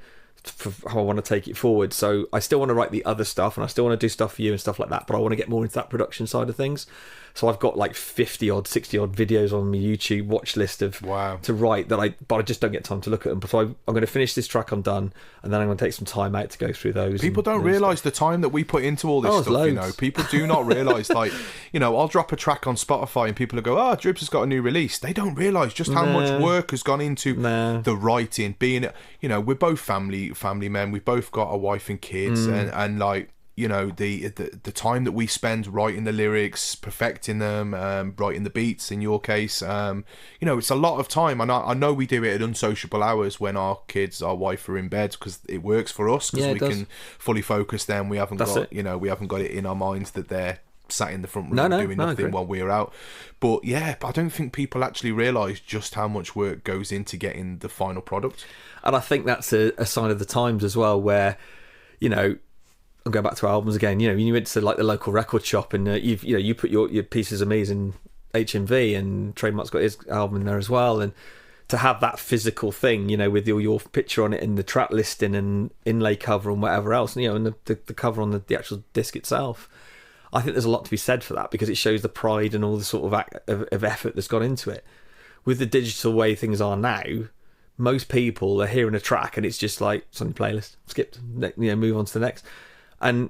how I want to take it forward. So I still want to write the other stuff, and I still want to do stuff for you and stuff like that, but I want to get more into that production side of things. So I've got like 60 odd videos on my YouTube watch list to write but I just don't get time to look at them. So I'm going to finish this track, I'm done, and then I'm going to take some time out to go through those. People don't realise the time that we put into all this stuff, loads. People do not realise, like, I'll drop a track on Spotify and people will go, Dribbz has got a new release. They don't realise just how much work has gone into the writing, being, we're both family men, we've both got a wife and kids, and like, the time that we spend writing the lyrics, perfecting them, writing the beats in your case, it's a lot of time. And I know we do it at unsociable hours when our wife are in bed, because it works for us, because we can fully focus then. We haven't we haven't got it in our minds that they're sat in the front room doing nothing while we're out. But I don't think people actually realise just how much work goes into getting the final product. And I think that's a sign of the times as well, where, I'm going back to albums again. You went to like the local record shop, and you put your Pieces of Me's in HMV, and Trademark's got his album in there as well. And to have that physical thing, with your picture on it and the track listing and inlay cover and whatever else, and the cover on the actual disc itself, I think there's a lot to be said for that, because it shows the pride and all the sort of effort that's gone into it. With the digital way things are now, most people are hearing a track and it's just like, it's on your playlist, skipped, move on to the next. And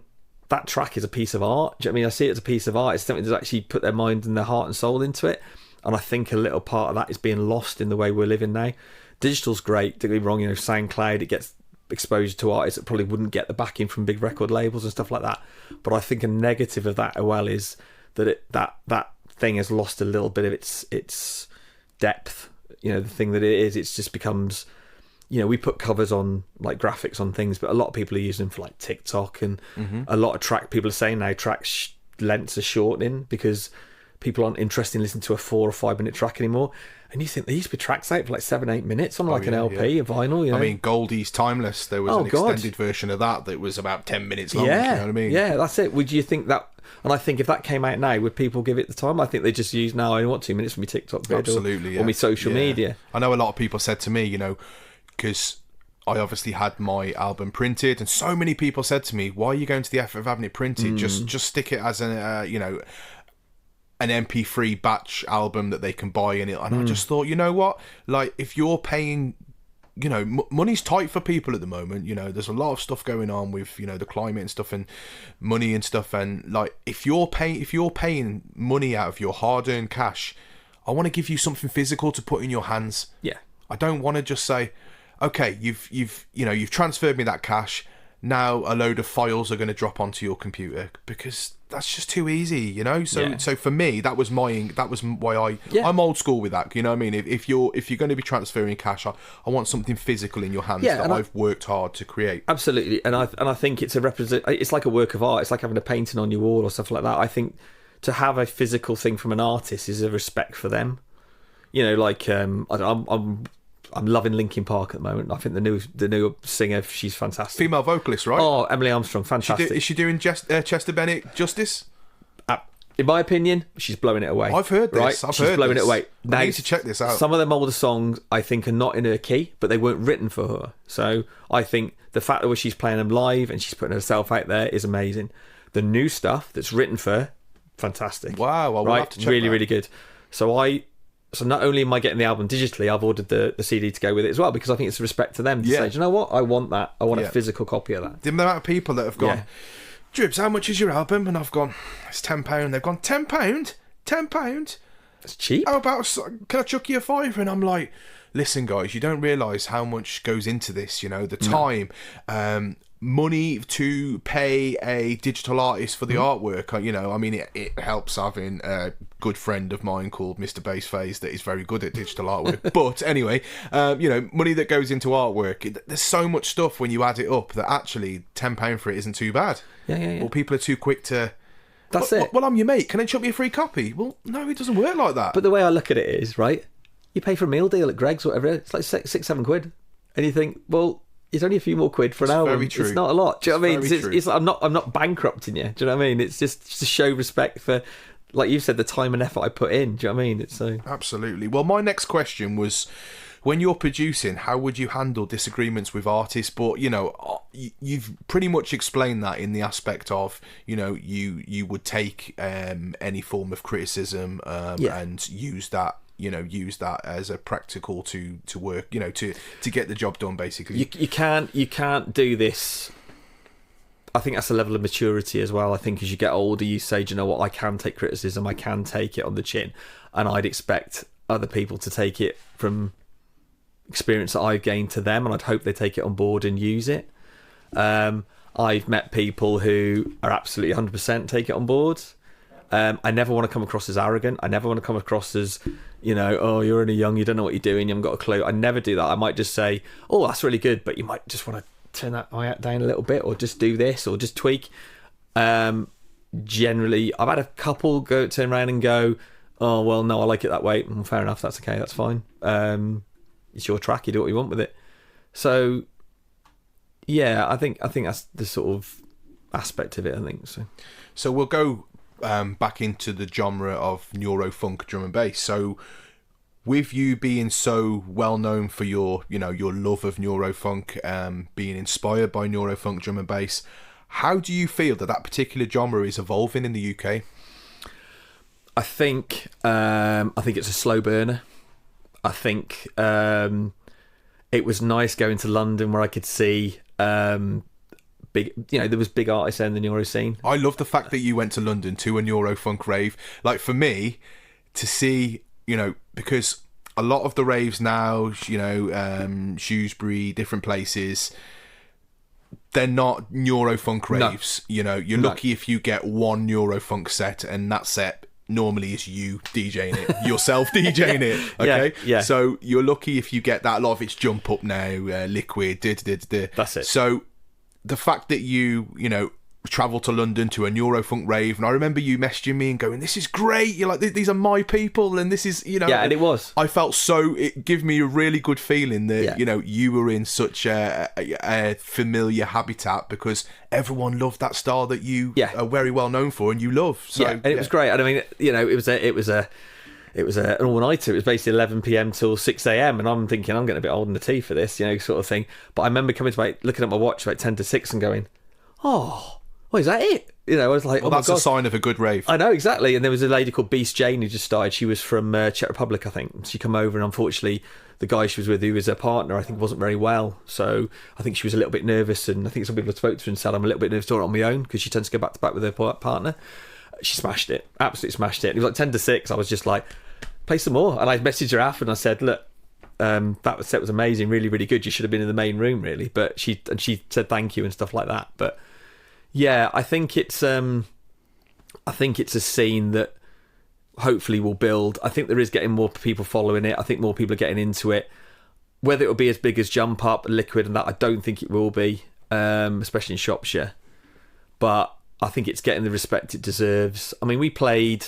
that track is a piece of art. Do you know what I mean? I see it as a piece of art. It's something that's actually put their mind and their heart and soul into it. And I think a little part of that is being lost in the way we're living now. Digital's great, don't get me wrong, SoundCloud, it gets exposure to artists that probably wouldn't get the backing from big record labels and stuff like that. But I think a negative of that as well is that that thing has lost a little bit of its depth. The thing that it is, it just becomes, we put covers on, like graphics on things, but a lot of people are using them for like TikTok, and a lot of people are saying now tracks lengths are shortening because people aren't interested in listening to a 4 or 5 minute track anymore. And you think there used to be tracks out for like 7-8 minutes on like an LP, a vinyl. You know? I mean, Goldie's Timeless. There was an extended version of that was about 10 minutes long. Yeah, you know what I mean? Yeah, that's it. Would you think that? And I think if that came out now, would people give it the time? I think they just use now. I only want 2 minutes from my TikTok vid or my social media. I know a lot of people said to me, you know, because I obviously had my album printed, and so many people said to me, "Why are you going to the effort of having it printed? Just stick it as an you know, an MP3 batch album that they can buy in it." And I just thought, you know what? Like, if you're paying, you know, money's tight for people at the moment. You know, there's a lot of stuff going on with, you know, the climate and stuff and money and stuff. And like, if you're paying money out of your hard-earned cash, I want to give you something physical to put in your hands. Yeah. I don't want to just say, okay, you've transferred me that cash. Now a load of files are going to drop onto your computer, because that's just too easy, you know. So for me, that was why I'm old school with that. You know what I mean? If you're going to be transferring cash, I want something physical in your hands that I've worked hard to create. Absolutely, and I think it's it's like a work of art. It's like having a painting on your wall or stuff like that. I think to have a physical thing from an artist is a respect for them. You know, like I'm loving Linkin Park at the moment. I think the new singer, she's fantastic. Female vocalist, right? Oh, Emily Armstrong, fantastic. Is she doing Chester Bennett justice? In my opinion, she's blowing it away. I've heard this. Right? She's blowing it away. Now, I need to check this out. Some of them older songs, I think, are not in her key, but they weren't written for her. So I think the fact that she's playing them live and she's putting herself out there is amazing. The new stuff that's written for her, fantastic. Wow, well, we'll have to check really, that. really good. So not only am I getting the album digitally, I've ordered the CD to go with it as well, because I think it's a respect to them to say, do you know what? I want that. I want a physical copy of that. The amount of people that have gone, Dribbz, how much is your album? And I've gone, it's £10. They've gone, £10? £10? It's cheap. How about, can I chuck you a £5? And I'm like, listen, guys, you don't realise how much goes into this, you know, the time, money to pay a digital artist for the artwork. You know, I mean, it helps having a good friend of mine called Mr. Bass Phaze that is very good at digital artwork. But anyway, you know, money that goes into artwork, there's so much stuff when you add it up that actually £10 for it isn't too bad. Yeah. Well, people are too quick to... That's it. Well, I'm your mate. Can I chuck me a free copy? Well, no, it doesn't work like that. But the way I look at it is, right, you pay for a meal deal at Greg's or whatever, it's like £6-7. And you think, well, it's only a few more quid for an album. Very true. It's not a lot. Do you know what I mean? It's I'm not bankrupting you. Do you know what I mean? It's just to show respect for, like you said, the time and effort I put in. Do you know what I mean? It's so... Absolutely. Well, my next question was, when you're producing, how would you handle disagreements with artists? But, you know, you've pretty much explained that in the aspect of, you know, you would take any form of criticism and use that as a practical to work, you know, to get the job done, basically. You can't do this. I think that's a level of maturity as well. I think as you get older, you say, do you know what, I can take criticism, I can take it on the chin, and I'd expect other people to take it from experience that I've gained to them, and I'd hope they take it on board and use it. I've met people who are absolutely 100% take it on board. I never want to come across as arrogant. I never want to come across as, you know, oh, you're only young, you don't know what you're doing, you haven't got a clue. I never do that. I might just say, oh, that's really good, but you might just want to turn that down a little bit, or just do this, or just tweak. Generally, I've had a couple turn around and go, oh, well, no, I like it that way. Fair enough, that's okay, that's fine. It's your track, you do what you want with it. So, yeah, I think that's the sort of aspect of it, I think. So we'll go back into the genre of Neuro funk drum and bass. So with you being so well known for your love of Neuro funk, being inspired by Neuro funk drum and bass, how do you feel that particular genre is evolving in the UK? I think it's a slow burner. I think it was nice going to London where I could see big, you know, there was big artists in the Neuro scene. I love the fact that you went to London to a Neuro funk rave. Like, for me to see, you know, because a lot of the raves now, you know, Shrewsbury, different places, they're not Neuro funk raves. No. You know, you're lucky if you get one Neuro funk set, and that set normally is you DJing it, yourself DJing it. Okay, yeah. So you're lucky if you get that. A lot of it's jump up now, liquid. That's it. So the fact that you know, travel to London to a Neurofunk rave, and I remember you messaging me and going, "This is great. You're like, these are my people, and this is, you know." Yeah, and it was. I felt it gave me a really good feeling that you know you were in such a familiar habitat, because everyone loved that style that you are very well known for and you love. So, and it was great. And I mean, you know, it was an all-nighter. It was basically 11 p.m. till 6 a.m. and I'm thinking, I'm getting a bit old in the tea for this, you know, sort of thing. But I remember coming to looking at my watch about 10 to 6 and going, oh, is that it? You know, I was like, well, that's a sign of a good rave. I know, exactly. And there was a lady called Beast Jane who just started. She was from Czech Republic, I think. She come over, and unfortunately, the guy she was with, who was her partner, I think wasn't very well. So I think she was a little bit nervous, and I think some people have spoke to her and said, I'm a little bit nervous doing it on my own, because she tends to go back to back with her partner. She smashed it, absolutely smashed it. It was like 10 to 6. I was just like, play some more. And I messaged her after and I said, look, that set was amazing, really, really good. You should have been in the main room, really. But she said thank you and stuff like that. But yeah, I think it's a scene that hopefully will build. I think there is getting more people following it. I think more people are getting into it. Whether it will be as big as Jump Up, Liquid and that, I don't think it will be, especially in Shropshire. But I think it's getting the respect it deserves. I mean, we played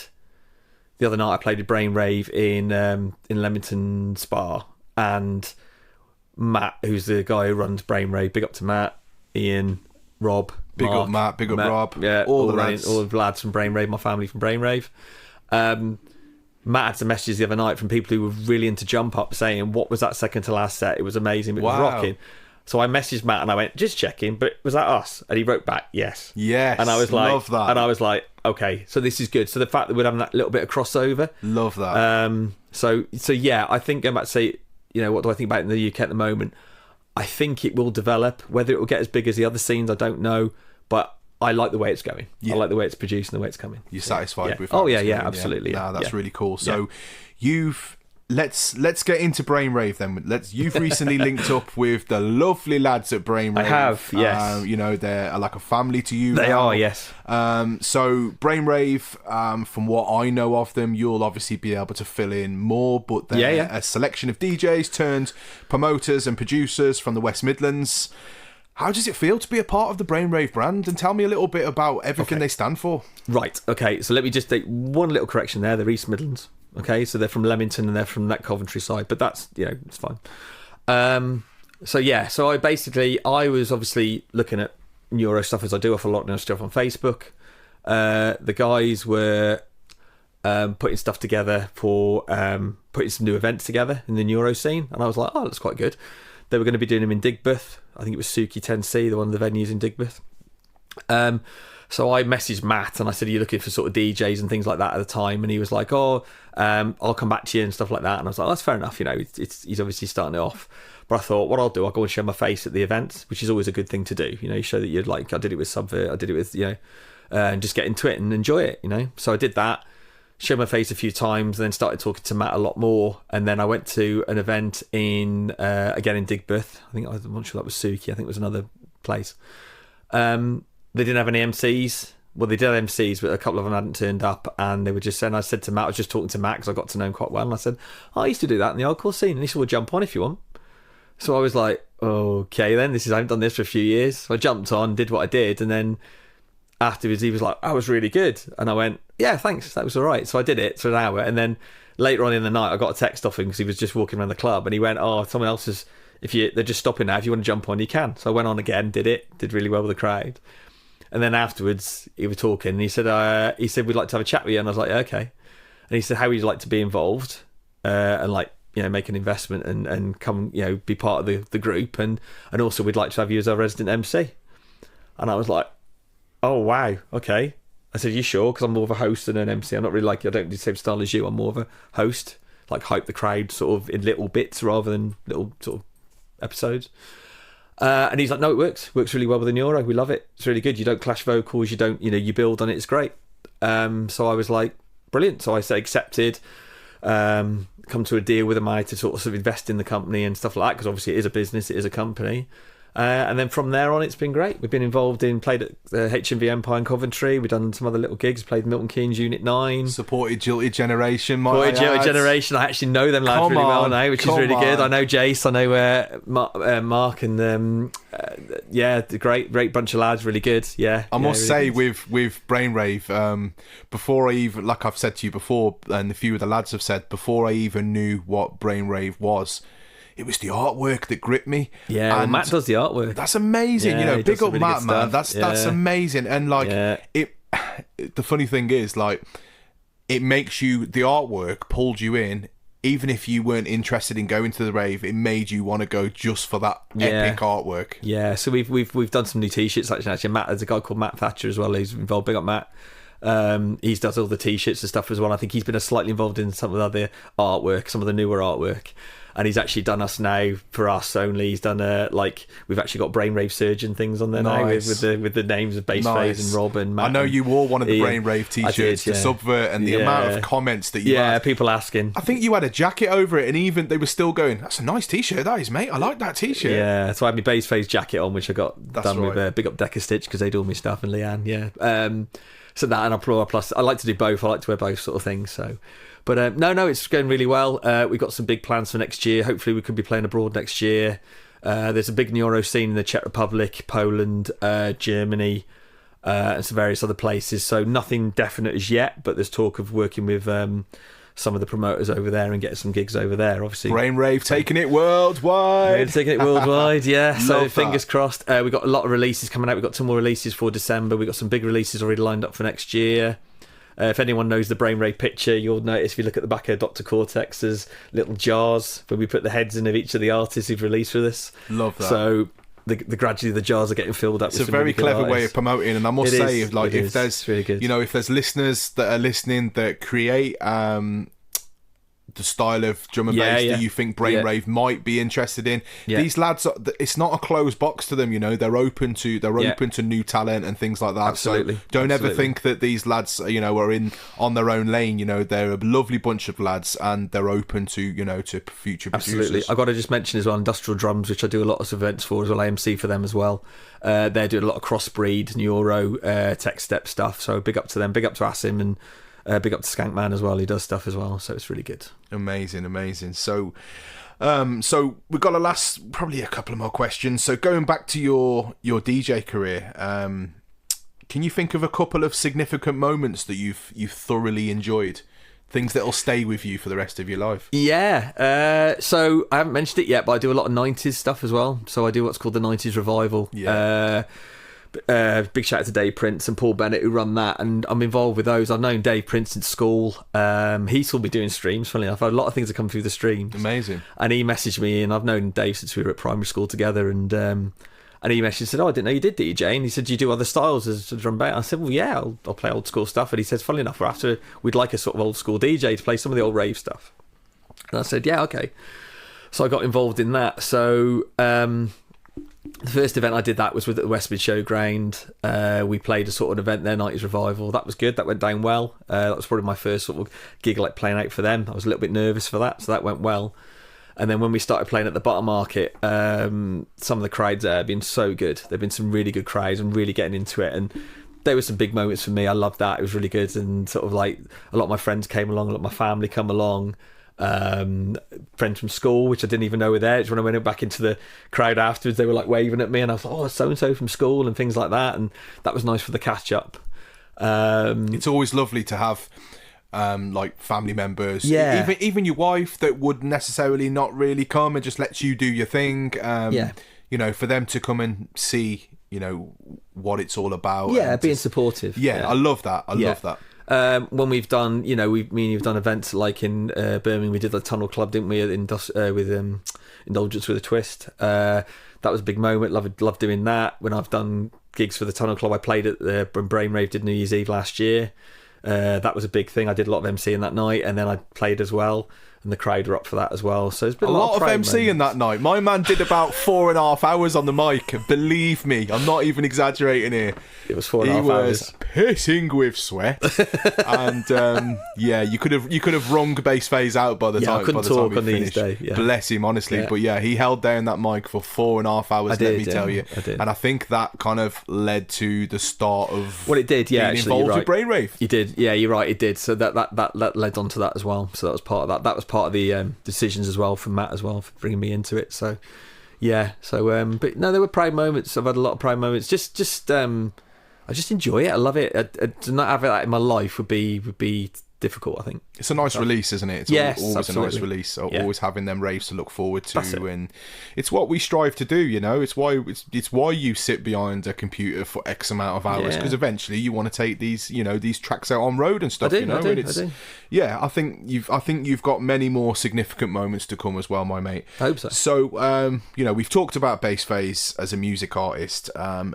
the other night. I played a Brain Rave in Leamington Spa, and Matt, who's the guy who runs Brain Rave, big up to Matt, Ian, Rob, big Mark, up Matt, big up Rob, yeah, all the lads from Brain Rave, my family from Brain Rave. Matt had some messages the other night from people who were really into Jump Up saying, what was that second to last set? It was amazing, it was rocking. So I messaged Matt and I went, just checking, but was that us? And he wrote back, yes. Yes. And I was like, love that. And I was like, okay, so this is good. So the fact that we're having that little bit of crossover. Love that. So yeah, I think I'm about to say, you know, what do I think about it in the UK at the moment? I think it will develop. Whether it will get as big as the other scenes, I don't know. But I like the way it's going. Yeah. I like the way it's produced and the way it's coming. You're satisfied with how it's going, going, absolutely. Yeah. No, that's really cool. So let's get into Brain Rave then. You've recently linked up with the lovely lads at Brain Rave. I have, yes. You know, they're like a family to you. They now. are, yes. So Brain Rave, from what I know of them, you'll obviously be able to fill in more, but they're a selection of DJs turned promoters and producers from the West Midlands. How does it feel to be a part of the Brain Rave brand? And tell me a little bit about everything they stand for. Right. Okay. So let me just take one little correction there. They're East Midlands. Okay. So they're from Leamington and they're from that Coventry side. But that's, you know, it's fine. So I was obviously looking at Neuro stuff, as I do. I follow a lot of Neuro stuff on Facebook. The guys were putting stuff together for putting some new events together in the Neuro scene. And I was like, oh, that's quite good. They were going to be doing them in Digbeth. I think it was Suki 10C, the one of the venues in Digbeth. So I messaged Matt and I said, are you looking for sort of DJs and things like that at the time? And he was like, I'll come back to you and stuff like that. And I was like, oh, that's fair enough. You know, he's obviously starting it off. But I thought, what I'll do, I'll go and show my face at the events, which is always a good thing to do. You know, you show that you're like, I did it with Subvert, I did it with, you know, and just get into it and enjoy it, you know. So I did that. Showed my face a few times and then started talking to Matt a lot more. And then I went to an event in again in Digbeth. I'm not sure that was Suki. I think it was another place. They didn't have any MCs. Well, they did have MCs, but a couple of them hadn't turned up. And they were just saying, I said to Matt, I was just talking to Matt because I got to know him quite well. And I said, I used to do that in the hardcore scene. And he said, well, jump on if you want. So I was like, okay, then I haven't done this for a few years. So I jumped on, did what I did. And then afterwards he was like, that was really good. And I went, yeah, thanks, that was all right. So I did it for an hour, and then later on in the night I got a text off him because he was just walking around the club and he went, oh, someone else is, they're just stopping now, if you want to jump on you can. So I went on again, did really well with the crowd. And then afterwards he was talking and he said we'd like to have a chat with you. And I was like, yeah, okay. And he said, how would you like to be involved and like, you know, make an investment and come, you know, be part of the group, and also we'd like to have you as our resident MC. And I was like, oh wow, okay. I said, you sure? Because I'm more of a host than an MC. I'm not really like, I don't do the same style as you. I'm more of a host, like hype the crowd sort of in little bits rather than little sort of episodes. And he's like, no, it works really well with the Neuro. We love it. It's really good. You don't clash vocals. You don't, you know, you build on it. It's great. So I was like, brilliant. So I said, accepted, come to a deal with him to sort of invest in the company and stuff like that. Because obviously it is a business, it is a company. And then from there on, it's been great. We've been played at the HMV Empire in Coventry. We've done some other little gigs. Played Milton Keynes Unit 9. Supported Jilted Generation. Supported Jilted Generation. I actually know them lads really well now, which is really good. I know Jace. I know Mark and the great bunch of lads. Really good. Yeah. I must say good. with Brainrave, before I even, like I've said to you before, and a few of the lads have said, before I even knew what Brainrave was, it was the artwork that gripped me. Yeah, well, Matt does the artwork. That's amazing. Big up really Matt, man. That's amazing. And it. The funny thing is, it makes you, the artwork pulled you in. Even if you weren't interested in going to the rave, it made you want to go just for that epic artwork. Yeah. So we've done some new t-shirts. Actually, Matt, there's a guy called Matt Thatcher as well. He's involved. Big up Matt. He does all the t-shirts and stuff as well. I think he's been slightly involved in some of the other artwork, some of the newer artwork. And he's actually done us now for us only. He's done we've actually got Brainrave Surgeon things on there now with the names of Bass Phaze and Rob and Matt. I know you wore one of the Brainrave t-shirts to Subvert, and the amount of comments that you had. People asking. I think you had a jacket over it, and even they were still going, "That's a nice t-shirt, that is, mate. I like that t-shirt." Yeah, so I had my Bass Phaze jacket on, which I got done with Big Up Decker Stitch because they do all my stuff, and Leanne. Yeah. So that and Applaud Plus. I like to do both. I like to wear both sort of things. So. But no, it's going really well. We've got some big plans for next year. Hopefully we could be playing abroad next year. There's a big Neuro scene in the Czech Republic, Poland, Germany, and some various other places. So nothing definite as yet, but there's talk of working with some of the promoters over there and getting some gigs over there, obviously. Brainrave taking it worldwide. Yeah. So fingers crossed. We've got a lot of releases coming out. We've got 2 more releases for December. We've got some big releases already lined up for next year. If anyone knows the Brainrave picture, you'll notice if you look at the back of Dr. Cortex, there's little jars where we put the heads in of each of the artists who've released for this. Love that. So gradually the jars are getting filled up. It's with a very really clever artists. way of promoting, and I must say, if there's really good. If there's listeners that are listening that create the style of drum and bass that you think Brainrave might be interested in, these lads, it's not a closed box to them. They're open to new talent and things like that. Absolutely. So don't ever think that these lads are on their own lane. They're a lovely bunch of lads, and they're open to to future producers. Absolutely. I've got to just mention as well Industrial Drums, which I do a lot of events for as well. I MC for them as well. They're doing a lot of crossbreed Neuro tech step stuff, so big up to them, big up to Asim, and big up to Skankman as well. He does stuff as well, so it's really good. Amazing. So we've got probably a couple of more questions. So going back to your DJ career, can you think of a couple of significant moments that you've thoroughly enjoyed? Things that'll stay with you for the rest of your life? Yeah. So I haven't mentioned it yet, but I do a lot of 90s stuff as well. So I do what's called the 90s Revival. Yeah. Big shout out to Dave Prince and Paul Bennett who run that, and I'm involved with those. I've known Dave Prince in school. He saw me doing streams, funnily enough. A lot of things have come through the streams. Amazing. And he messaged me, and I've known Dave since we were at primary school together, and he messaged and said, "Oh, I didn't know you did DJ." And he said, "Do you do other styles as a drum bass?" I said, "Well, yeah, I'll play old school stuff." And he says, "Funnily enough, we'd like a sort of old school DJ to play some of the old rave stuff." And I said, "Yeah, okay." So I got involved in that. So the first event I did that was with the Westmid Showground. We played a sort of event there, 90s Revival. That was good. That went down well. That was probably my first sort of gig playing out for them. I was a little bit nervous for that, so that went well. And then when we started playing at the Bottom Market, some of the crowds there have been so good. There have been some really good crowds and really getting into it. And there were some big moments for me. I loved that. It was really good. And sort of a lot of my friends came along, a lot of my family come along. Friends from school, which I didn't even know were there. It's when I went back into the crowd afterwards, they were waving at me, and I was like, "Oh, so-and-so from school," and things like that. And that was nice for the catch up. It's always lovely to have family members, even your wife that would necessarily not really come and just lets you do your thing. For them to come and see what it's all about. Being supportive. I love that. I love that. When we've done, me and you've done events like in Birmingham, we did the Tunnel Club, didn't we? With Indulgence with a Twist. That was a big moment. Loved doing that. When I've done gigs for the Tunnel Club, I played at when Brainrave did New Year's Eve last year. That was a big thing. I did a lot of MCing that night, and then I played as well. and the crowd were up for that as well. So there's been a lot of proud MCing that night. My man did about 4.5 hours on the mic. Believe me, I'm not even exaggerating here. It was 4.5 hours. He was pissing with sweat, and yeah, you could have wrung Bass Phaze out by the time. I couldn't talk on these days. Yeah. Bless him, honestly. Yeah. But yeah, he held down that mic for 4.5 hours. Let me tell you, and I think that kind of led to the start of it did. Yeah, being involved with Brainwave. You did. Yeah, you're right. It did. So that led on to that as well. So that was part of that. That was part of the decisions as well from Matt as well for bringing me into it. So yeah. So but no, there were proud moments. I've had a lot of proud moments. I just enjoy it. I love it. To not have that in my life would be difficult, I think. It's a nice release, isn't it? It's always absolutely. A nice release. Always having them raves to look forward to, and it's what we strive to do. You know, it's why you sit behind a computer for X amount of hours, because eventually you want to take these tracks out on road and stuff. I do. Yeah, I think you've got many more significant moments to come as well, my mate. I hope so. So we've talked about Bass Phaze as a music artist.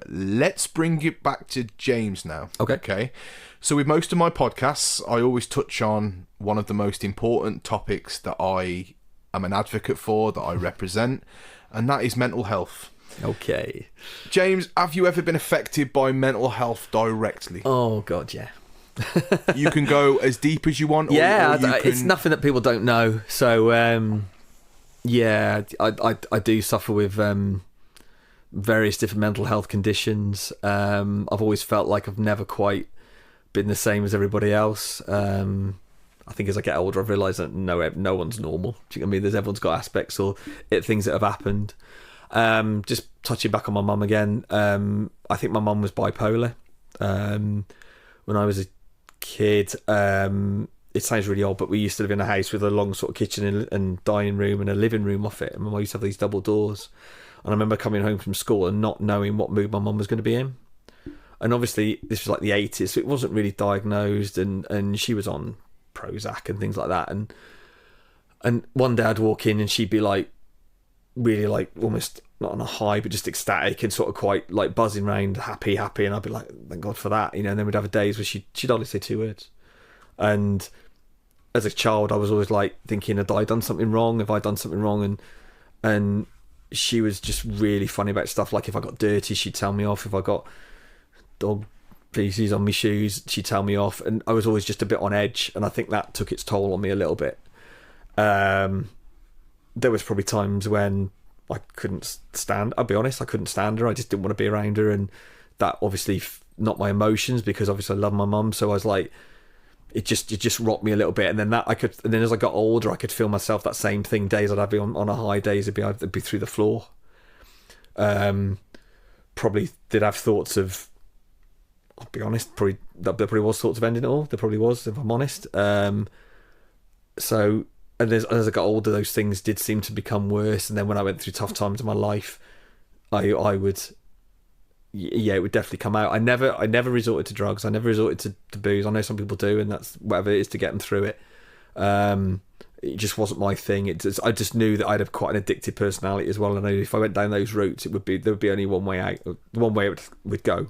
Let's bring it back to James now. Okay. So with most of my podcasts, I always touch on one of the most important topics that I am an advocate for, that I represent, and that is mental health. Okay. James, have you ever been affected by mental health directly? Oh, God, yeah. You can go as deep as you want. It's nothing that people don't know. So, I do suffer with various different mental health conditions. I've always felt like I've never quite been the same as everybody else. I think as I get older, I've realised that no one's normal. Do you know what I mean? Everyone's got aspects or things that have happened. Just touching back on my mum again. I think my mum was bipolar. When I was a kid, it sounds really old, but we used to live in a house with a long sort of kitchen and dining room and a living room off it. And my mum used to have these double doors. And I remember coming home from school and not knowing what mood my mum was going to be in. And obviously, this was like the 80s, so it wasn't really diagnosed, and she was on Prozac and things like that. And one day I'd walk in and she'd be like, really like almost not on a high, but just ecstatic and sort of quite like buzzing around, happy. And I'd be like, thank God for that, And then we'd have days where she'd only say 2 words. And as a child, I was always like thinking, had I done something wrong? Have I done something wrong? And she was just really funny about stuff. Like if I got dirty, she'd tell me off. If I got dog feces on my shoes, she'd tell me off, and I was always just a bit on edge, and I think that took its toll on me a little bit. There was probably times when I couldn't stand, I'll be honest, I couldn't stand her. I just didn't want to be around her, and that obviously not my emotions, because obviously I love my mum, so I was like, it just rocked me a little bit. And then as I got older, I could feel myself that same thing. Days I'd be on a high, days I'd be through the floor. Probably did have thoughts of, I'll be honest, there probably was thoughts of ending it all. There probably was, if I'm honest. So, and as I got older, those things did seem to become worse. And then when I went through tough times in my life, it would definitely come out. I never resorted to drugs. I never resorted to booze. I know some people do, and that's whatever it is to get them through it. It just wasn't my thing. I just knew that I'd have quite an addictive personality as well. I know if I went down those routes, there would be only one way out. One way it would go.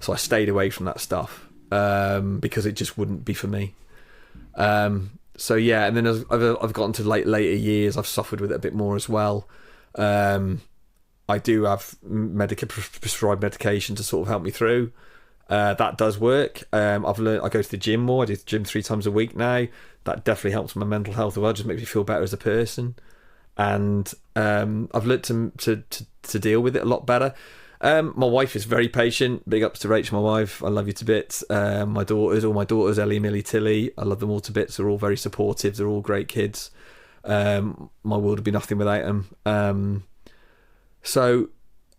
So I stayed away from that stuff because it just wouldn't be for me. So yeah, and then as I've gotten to later years, I've suffered with it a bit more as well. I do have prescribed medication to sort of help me through. That does work. I've learned. I go to the gym more. I do the gym 3 times a week now. That definitely helps my mental health as well. It just makes me feel better as a person. And I've learned to deal with it a lot better. My wife is very patient. Big ups to Rachel, my wife. I love you to bits. All my daughters, Ellie, Millie, Tilly. I love them all to bits. They're all very supportive. They're all great kids. My world would be nothing without them. So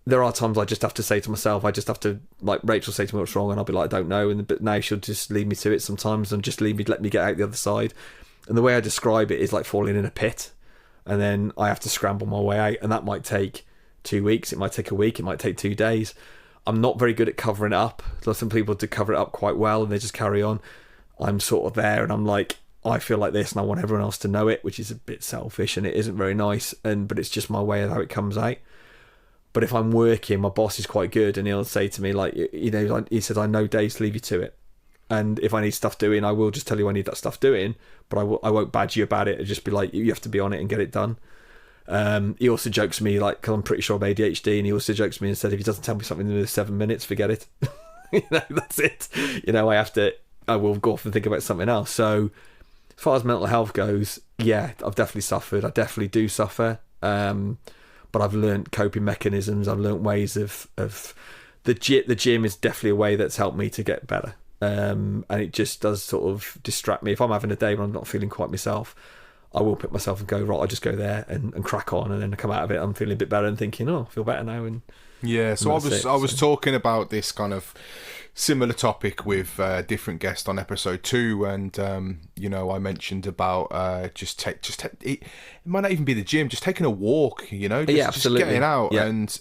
there are times I just have to say to myself, I just have to, like Rachel say to me what's wrong, and I'll be like, I don't know. But now she'll just lead me to it sometimes and just let me get out the other side. And the way I describe it is like falling in a pit, and then I have to scramble my way out, and that might take 2 weeks, it might take a week, it might take 2 days. I'm not very good at covering it up. Some people do cover it up quite well and they just carry on. I'm sort of there and I'm like, I feel like this and I want everyone else to know it, which is a bit selfish and it isn't very nice, but it's just my way of how it comes out. But if I'm working, my boss is quite good and he'll say to me, like, he says, I know days to leave you to it. And if I need stuff doing, I will just tell you I need that stuff doing, but I won't badge you about it. It'll just be like, you have to be on it and get it done. He also jokes me, like, cause I'm pretty sure I'm ADHD, and he also jokes me and said, if he doesn't tell me something in 7 minutes, forget it. That's it. I will go off and think about something else. So as far as mental health goes, yeah, I've definitely suffered. I definitely do suffer. But I've learned coping mechanisms. I've learned ways of the gym is definitely a way that's helped me to get better. And it just does sort of distract me. If I'm having a day when I'm not feeling quite myself, I will pick myself and go, right, I'll just go there and crack on, and then come out of it, I'm feeling a bit better and thinking, oh, I feel better now. And yeah, so I was talking about this kind of similar topic with different guests on episode 2, and I mentioned about it might not even be the gym, just taking a walk, just getting out and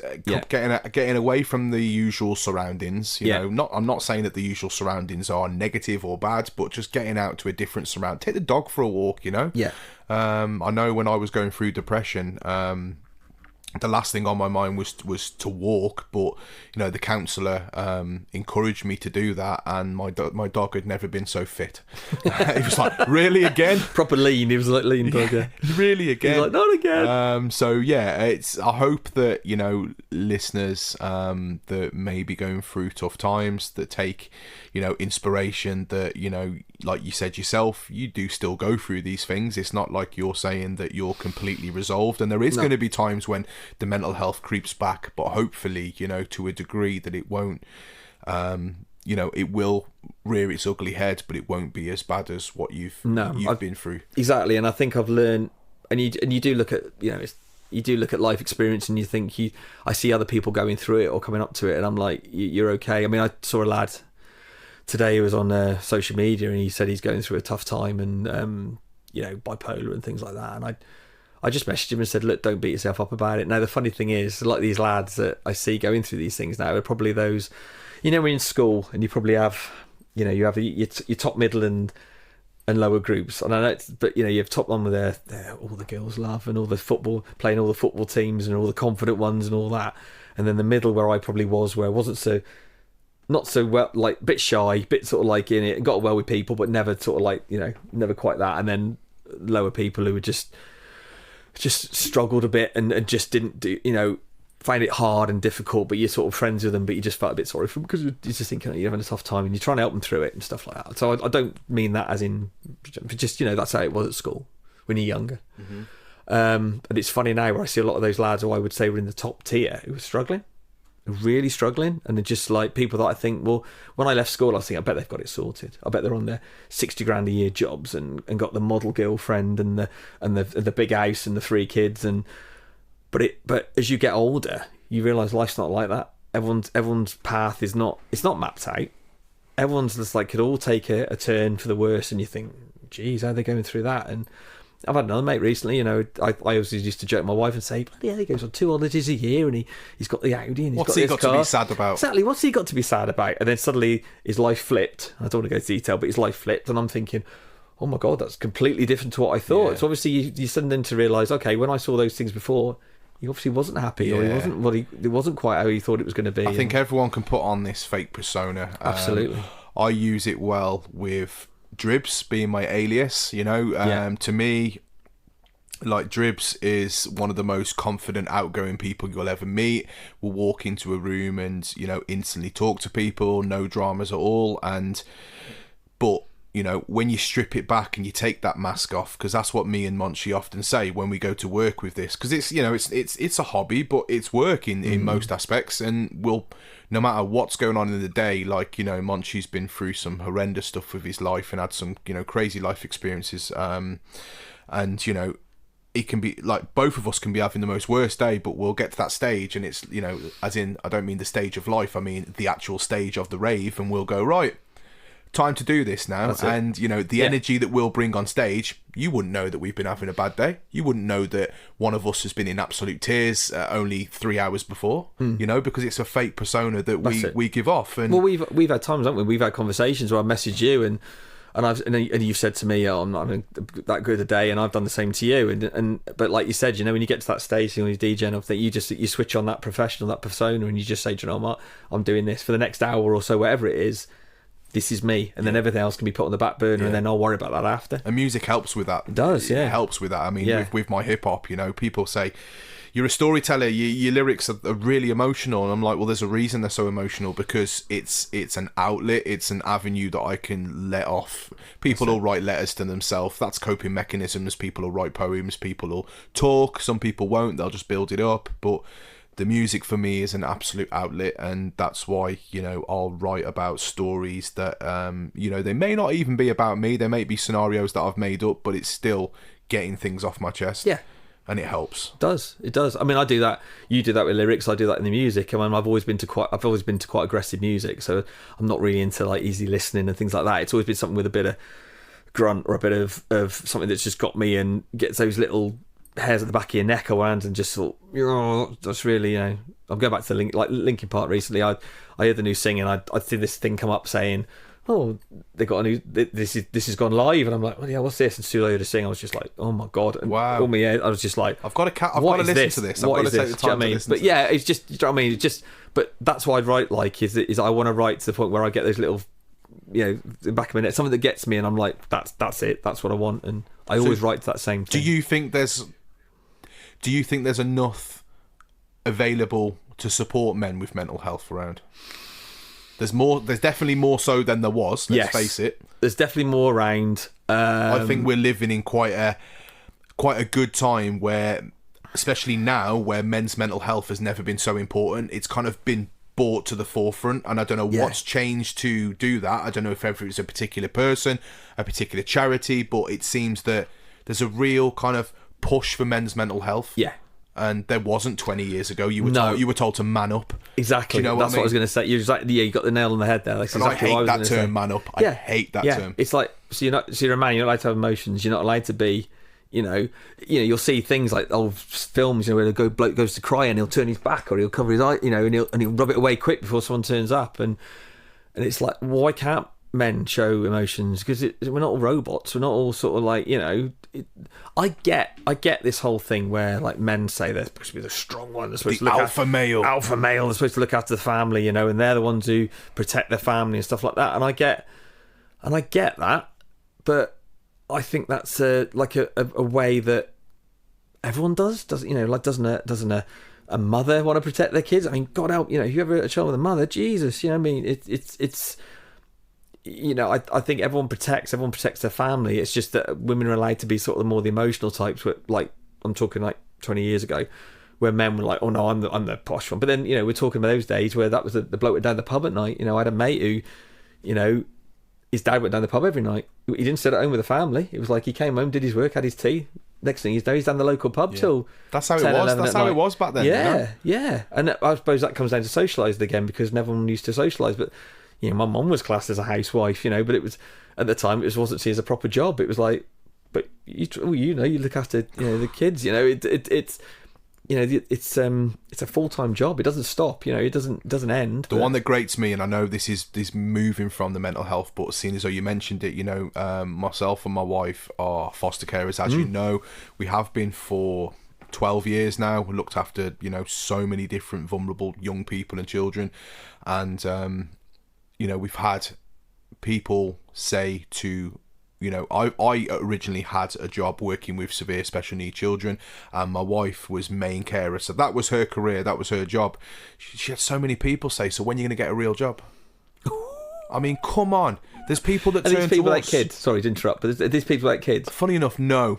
getting away from the usual surroundings. I'm not saying that the usual surroundings are negative or bad, but just getting out to a different surround. Take the dog for a walk. I know when I was going through depression, the last thing on my mind was to walk, but the counsellor encouraged me to do that, and my dog had never been so fit. He was like, really again? Proper lean. He was like lean dog. Yeah. Really again? He was like, not again. So yeah, I hope that listeners that may be going through tough times, that take inspiration, that like you said yourself, you do still go through these things. It's not like you're saying that you're completely resolved, and there is going to be times when the mental health creeps back, but hopefully to a degree that it won't it will rear its ugly head, but it won't be as bad as what you've been through. Exactly. And I think I've learned, and you do look at you do look at life experience, and you think I see other people going through it or coming up to it, and I'm like, you're okay. I mean, I saw a lad today who was on social media, and he said he's going through a tough time, and bipolar and things like that, and I just messaged him and said, look, don't beat yourself up about it. Now, the funny thing is, like, these lads that I see going through these things now are probably those, when you're in school and you probably have, you have your top, middle and lower groups. And I know but you have top one with their all the girls love, and all the football, playing all the football teams and all the confident ones and all that. And then the middle, where I probably was, where I wasn't not so well, like, bit shy, bit sort of like in it, and got well with people, but never sort of like, never quite that. And then lower people who were just struggled a bit and just didn't do, find it hard and difficult, but you're sort of friends with them, but you just felt a bit sorry for them because you're just thinking you're having a tough time and you're trying to help them through it and stuff like that. So I don't mean that as in just, that's how it was at school when you're younger. Mm-hmm. And it's funny now where I see a lot of those lads who I would say were in the top tier who were struggling, really struggling, and they're just like people that I think, well, when I left school I was thinking, I bet they've got it sorted. I bet they're on their 60 grand a year jobs and got the model girlfriend and the big house and the 3 kids, but as you get older you realise life's not like that. Everyone's path is not, it's not mapped out. Everyone's just like, could all take a turn for the worse, and you think, geez, how are they going through that? And I've had another mate recently, I always used to joke with my wife and say, bloody hell, he goes on 2 holidays a year, and he's got the Audi, and what's he got to be sad about? Exactly, what's he got to be sad about? And then suddenly his life flipped. I don't want to go into detail, but his life flipped, and I'm thinking, oh my God, that's completely different to what I thought. Yeah. So obviously you suddenly to realise, okay, when I saw those things before, he obviously wasn't happy, or it wasn't quite how he thought it was going to be. I think everyone can put on this fake persona. Absolutely. I use it well with Dribbz being my alias, to me, like, Dribbz is one of the most confident, outgoing people you'll ever meet. Will walk into a room and instantly talk to people, no dramas at all. But when you strip it back and you take that mask off, because that's what me and Monchi often say when we go to work with this, because it's it's a hobby, but it's work in most aspects, and we'll, no matter what's going on in the day, like Monchi's been through some horrendous stuff with his life and had some crazy life experiences, and it can be like, both of us can be having the most worst day, but we'll get to that stage, and it's as in, I don't mean the stage of life, I mean the actual stage of the rave, and we'll go, right, time to do this now. And the energy that we'll bring on stage, you wouldn't know that we've been having a bad day. You wouldn't know that one of us has been in absolute tears only 3 hours before, because it's a fake persona that we give off. And well, we've had times, haven't we? We've had conversations where I've messaged you and you've said to me, oh, I'm not having that good a day, and I've done the same to you. But like you said, when you get to that stage, when you're DJing, I think you switch on that professional, that persona, and you just say, do you know what, I'm doing this for the next hour or so, whatever it is. this is me, and then everything else can be put on the back burner, and then I'll worry about that after. And music helps with that. It does, It helps with that. I mean, with my hip hop, people say, you're a storyteller, your lyrics are really emotional, and I'm like, well, there's a reason they're so emotional, because it's an outlet, it's an avenue that I can let off. People will write letters to themselves, that's coping mechanisms. People will write poems, people will talk, some people won't, they'll just build it up, but the music for me is an absolute outlet, and that's why, I'll write about stories that, they may not even be about me, there may be scenarios that I've made up, but it's still getting things off my chest. Yeah. And it helps. It does. I mean, I do that. You do that with lyrics. I do that in the music. I mean, I've always been to quite aggressive music, so I'm not really into like easy listening and things like that. It's always been something with a bit of grunt or a bit of something that's just got me and gets those little hairs at the back of your neck around and just thought, that's really, I'm going back to Linkin Park recently. I heard the new singing. I see this thing come up saying, oh, they got a new, this has gone live, and I'm like, well, yeah, what's this? And as soon as I heard a sing, I was just like, oh my god, and wow. I was just like, I've got to listen to this. I've got to take the time to listen. But yeah, it's just, do you know what I mean? It's just, but that's why I'd write is I want to write to the point where I get those little, in the back of my neck, something that gets me, and I'm like, that's it, that's what I want, and I always write to that same thing. Do you think there's enough available to support men with mental health around? There's definitely more so than there was, let's face it. There's definitely more around. I think we're living in quite a good time where, especially now, where men's mental health has never been so important. It's kind of been brought to the forefront, and I don't know what's changed to do that. I don't know if it's a particular person, a particular charity, but it seems that there's a real kind of push for men's mental health. Yeah. And there wasn't 20 years ago. You were told to man up. Exactly. That's what I was going to say. You got the nail on the head there. That's exactly I hate that term, man up. I hate that term. It's like, so you're a man. You're not allowed to have emotions. You're not allowed to be. You'll see things like old films, where the bloke goes to cry and he'll turn his back or he'll cover his eye, and he'll rub it away quick before someone turns up, and it's like, why can't men show emotions? Because we're not all robots. We're not all sort of like, I get this whole thing where like men say they're supposed to be the strong one, they're supposed to look alpha male, they're supposed to look after the family, and they're the ones who protect their family and stuff like that. And I get that, but I think that's a way that everyone doesn't a mother want to protect their kids? I mean, God help, if you ever a child with a mother, Jesus, I mean, it's I think everyone protects their family. It's just that women are allowed to be sort of more the emotional types. Like, I'm talking like 20 years ago, where men were like, oh no, I'm the posh one. But then, we're talking about those days where that was the bloke went down the pub at night. I had a mate who, his dad went down the pub every night. He didn't sit at home with the family. It was like he came home, did his work, had his tea. Next thing he's down the local pub till that's how it was. That's how it was back then. Yeah. And I suppose that comes down to socialised again, because everyone used to socialise. But my mum was classed as a housewife, but it was, at the time, it wasn't seen as a proper job. It was like, but you look after the kids. It's a full-time job. It doesn't stop. It doesn't end. The one that grates me, and I know this is moving from the mental health, but seeing as though you mentioned it, myself and my wife are foster carers, as you know. We have been for 12 years now. We looked after so many different vulnerable young people and children, and we've had people say to, I originally had a job working with severe special need children, and my wife was main carer, so that was her career, that was her job. She had so many people say, so when are you going to get a real job? I mean, come on. There's people that turn to us. These people like kids. Sorry to interrupt, but these people like kids. Funny enough, no.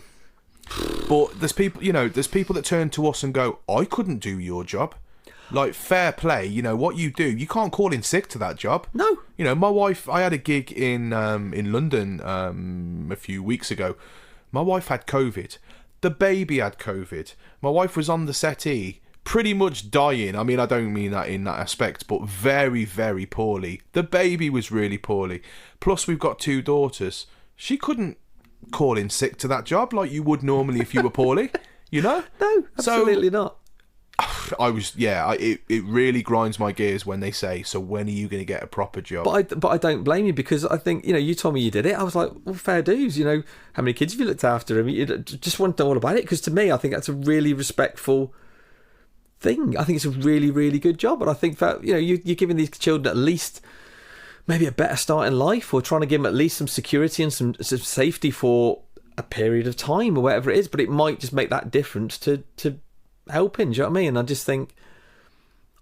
But there's people, there's people that turn to us and go, I couldn't do your job. Like, fair play, what you do, you can't call in sick to that job. No. My wife, I had a gig in London a few weeks ago. My wife had COVID. The baby had COVID. My wife was on the settee, pretty much dying. I mean, I don't mean that in that aspect, but very, very poorly. The baby was really poorly. Plus, we've got 2 daughters. She couldn't call in sick to that job like you would normally if you were poorly, No, absolutely not. It really grinds my gears when they say, so when are you going to get a proper job? But I don't blame you, because I think, you told me you did it. I was like, well, fair dues, how many kids have you looked after? I mean, you just want to know all about it, because to me, I think that's a really respectful thing. I think it's a really, really good job, and I think that, you're giving these children at least maybe a better start in life, or trying to give them at least some security and some safety for a period of time or whatever it is. But it might just make that difference to helping. Do you know what I mean? I just think,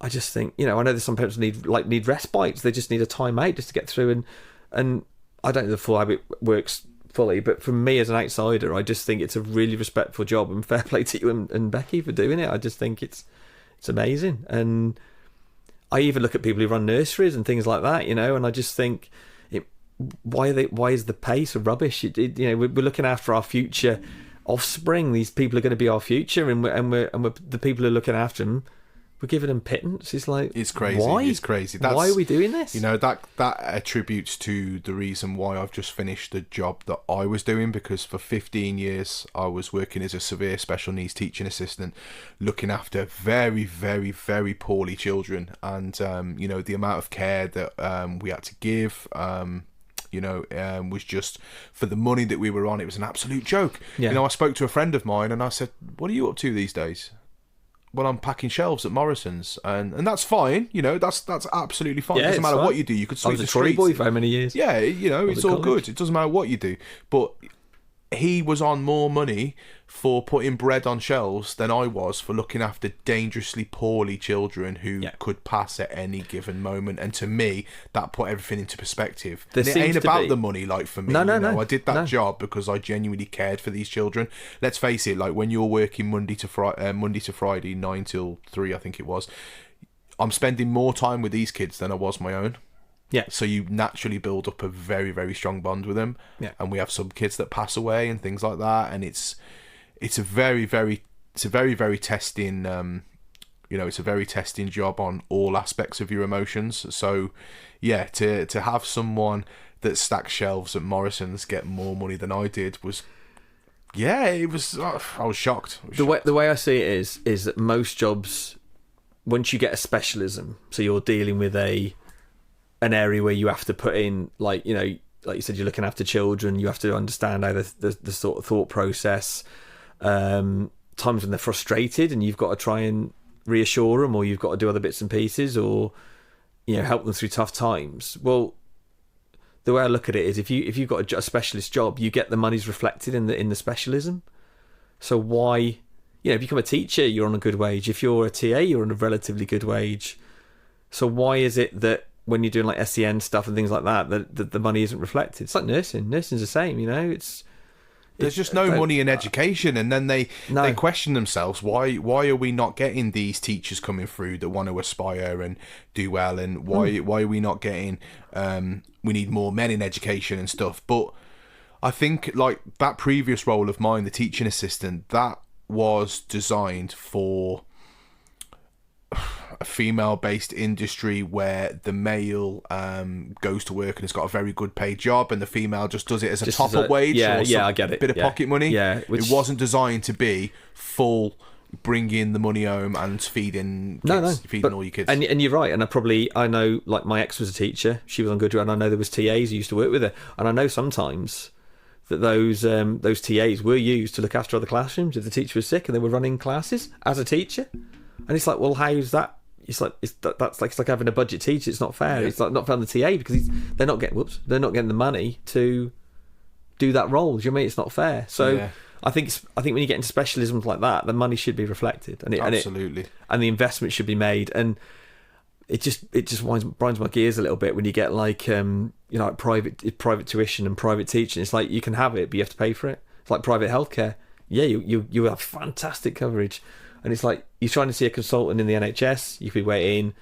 I know that some parents need respites. They just need a time out just to get through. And I don't know the full habit works fully, but for me as an outsider, I just think it's a really respectful job, and fair play to you and Becky for doing it. I just think it's amazing. And I even look at people who run nurseries and things like that, and I just think, why is the pay so rubbish? We're looking after our future offspring. These people are going to be our future, and we're the people who are looking after them. We're giving them pittance. It's like, it's crazy. Why? It's crazy. Why are we doing this? That attributes to the reason why I've just finished the job that I was doing, because for 15 years I was working as a severe special needs teaching assistant, looking after very, very, very poorly children, and the amount of care that we had to give. Was just, for the money that we were on, it was an absolute joke. Yeah. I spoke to a friend of mine and I said, "What are you up to these days?" "Well, I'm packing shelves at Morrison's," and that's fine. That's absolutely fine. Yeah, it doesn't matter fine. what you do. You could sweep I was the a trolley streets. boy for how many years? Yeah, it's all good. It doesn't matter what you do. But he was on more money for putting bread on shelves than I was for looking after dangerously poorly children who could pass at any given moment. And to me, that put everything into perspective. And it ain't about the money, like, for me. No. I did that job because I genuinely cared for these children. Let's face it, like, when you're working Monday to Friday, 9 till 3, I think it was, I'm spending more time with these kids than I was my own. Yeah. So you naturally build up a very, very strong bond with them. Yeah. And we have some kids that pass away and things like that. And it's a very, very testing, it's a very testing job on all aspects of your emotions. So yeah, to have someone that stacks shelves at Morrison's get more money than I did was, I was shocked. The way I see it is that most jobs, once you get a specialism, so you're dealing with an area where you have to put in, like you said, you're looking after children, you have to understand how the sort of thought process, times when they're frustrated and you've got to try and reassure them, or you've got to do other bits and pieces, or help them through tough times. Well, the way I look at it is, if you've got a specialist job, you get the money's reflected in the specialism. So why, if you become a teacher, you're on a good wage. If you're a TA, you're on a relatively good wage. So why is it that when you're doing like SEN stuff and things like that, the money isn't reflected? It's like nursing. Nursing's the same, There's just no money in education, and then they question themselves, why are we not getting these teachers coming through that want to aspire and do well, and why are we not getting we need more men in education and stuff. But I think, like, that previous role of mine, the teaching assistant, that was designed for a female-based industry where the male goes to work and has got a very good paid job, and the female just does it as a top-up wage, I get it. Bit of pocket money. Yeah, it wasn't designed to be full, bringing the money home and feeding kids, feeding all your kids. And you're right. And I know, like, my ex was a teacher. She was on good, and I know there was TAs who used to work with her, and I know sometimes that those TAs were used to look after other classrooms if the teacher was sick and they were running classes as a teacher. And it's like, well, how's that? It's like having a budget teacher. It's not fair. Yeah. It's like not fair on the TA, because they're not getting the money to do that role. Do you know what I mean? It's not fair. So yeah. I think when you get into specialisms like that, the money should be reflected, absolutely, and the investment should be made. And it just grinds my gears a little bit when you get like private tuition and private teaching. It's like, you can have it, but you have to pay for it. It's like private healthcare. Yeah, you have fantastic coverage. And it's like, you're trying to see a consultant in the NHS, you could be waiting,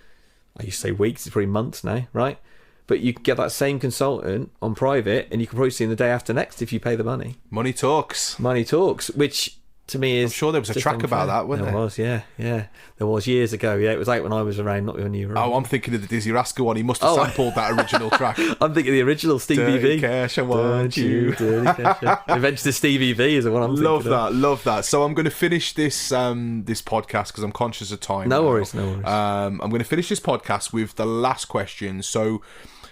I used to say weeks, it's probably months now, right? But you get that same consultant on private, and you can probably see him the day after next if you pay the money. Money talks, which to me is... I'm sure there was a track unfair. about that, wasn't there? There was, yeah. There was years ago. Yeah, it was out when I was around, not when you were around. Oh, I'm thinking of the Dizzy Rascal one. He must have sampled that original track. I'm thinking of the original Stevie V. Cash, I want you. Dirty Cash. Eventually Stevie V is the one I'm thinking of. Love that. So I'm going to finish this this podcast because I'm conscious of time. No worries. I'm going to finish this podcast with the last question. So,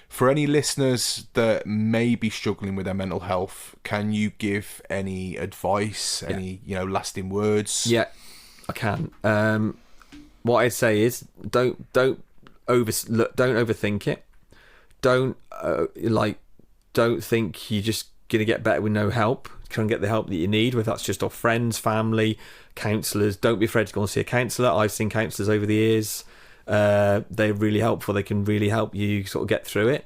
for any listeners that may be struggling with their mental health, can you give any advice, any lasting words? Yeah, I can. What I'd say is don't overthink it. don't think you're just gonna get better with no help. Try and get the help that you need, whether that's just off friends, family, counsellors. Don't be afraid to go and see a counsellor. I've seen counsellors over the years. They're really helpful. They can really help you sort of get through it.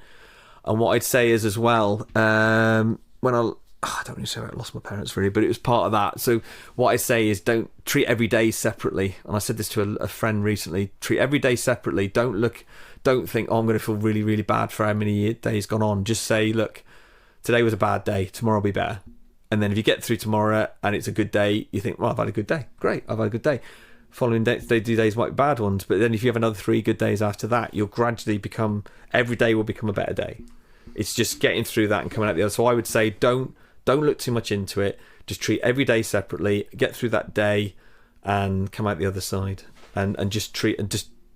And what I'd say is as well, when I don't really say I lost my parents really, but it was part of that. So what I say is don't treat every day separately. And I said this to a friend recently. Treat every day separately. Don't think, oh, I'm going to feel really, really bad for how many days gone on. Just say, look, today was a bad day. Tomorrow will be better. And then if you get through tomorrow and it's a good day, you think, well, I've had a good day. Great, I've had a good day. Following days might be bad ones. But then if you have another 3 good days after that, you'll gradually become, every day will become a better day. It's just getting through that and coming out the other. So I would say don't look too much into it. Just treat every day separately, get through that day and come out the other side. And just treat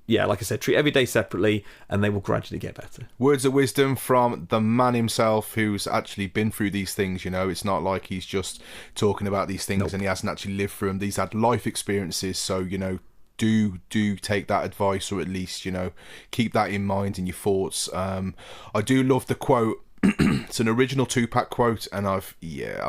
like I said, treat every day separately and they will gradually get better. Words of wisdom from the man himself who's actually been through these things, you know. It's not like he's just talking about these things and he hasn't actually lived through them. These had life experiences, so, you know, do take that advice, or at least, you know, keep that in mind in your thoughts. I do love the quote. It's an original Tupac quote, and I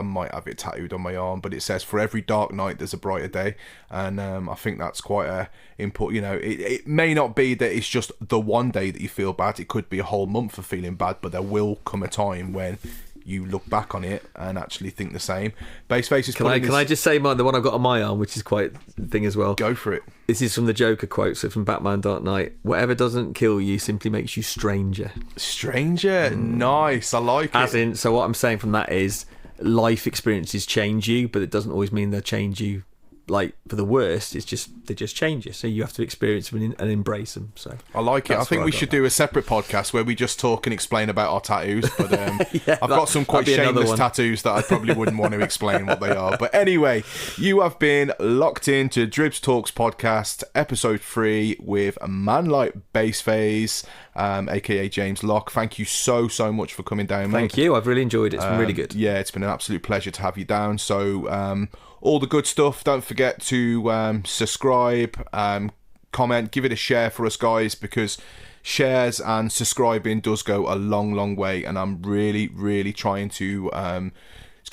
might have it tattooed on my arm, but it says, "For every dark night there's a brighter day." And I think that's quite a important, you know, it may not be that it's just the one day that you feel bad. It could be a whole month of feeling bad, but there will come a time when you look back on it and actually think the same. Bass Phaze is... Can I just say the one I've got on my arm, which is quite a thing as well? Go for it. This is from the Joker quote, so from Batman Dark Knight. Whatever doesn't kill you simply makes you stranger. Stranger? Nice, I like it. As in, so what I'm saying from that is life experiences change you, but it doesn't always mean they'll change you like for the worst. It's just they just change you, so you have to experience them and embrace them. So I like it. I think we should do a separate podcast where we just talk and explain about our tattoos, but I've got some quite shameless tattoos that I probably wouldn't want to explain what they are. But anyway, you have been locked into Dribbz Talks podcast episode 3 with a man like Bass Phaze, aka James Locke. Thank you so much for coming down, mate. Thank you. I've really enjoyed it. It's been really good. Yeah, it's been an absolute pleasure to have you down. So all the good stuff. Don't forget to subscribe, comment, give it a share for us, guys, because shares and subscribing does go a long way, and I'm really trying to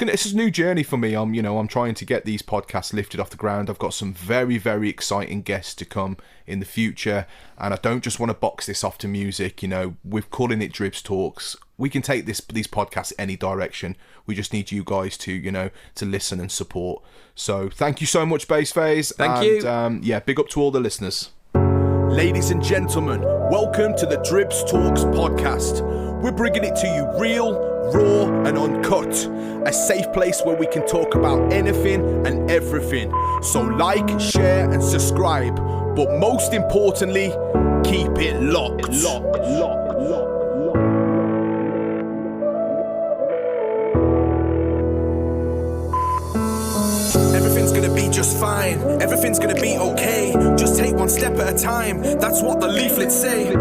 it's a new journey for me. I'm trying to get these podcasts lifted off the ground. I've got some very exciting guests to come in the future, and I don't just want to box this off to music. You know, we're calling it Dribbz Talks. We can take these podcasts any direction. We just need you guys to listen and support. So thank you so much, Bass Phaze. Thank you. Big up to all the listeners. Ladies and gentlemen, welcome to the Dribbz Talks podcast. We're bringing it to you real, raw and uncut. A safe place where we can talk about anything and everything. So like, share and subscribe. But most importantly, keep it locked. Everything's gonna be just fine. Everything's gonna be okay. Just take one step at a time. That's what the leaflets say.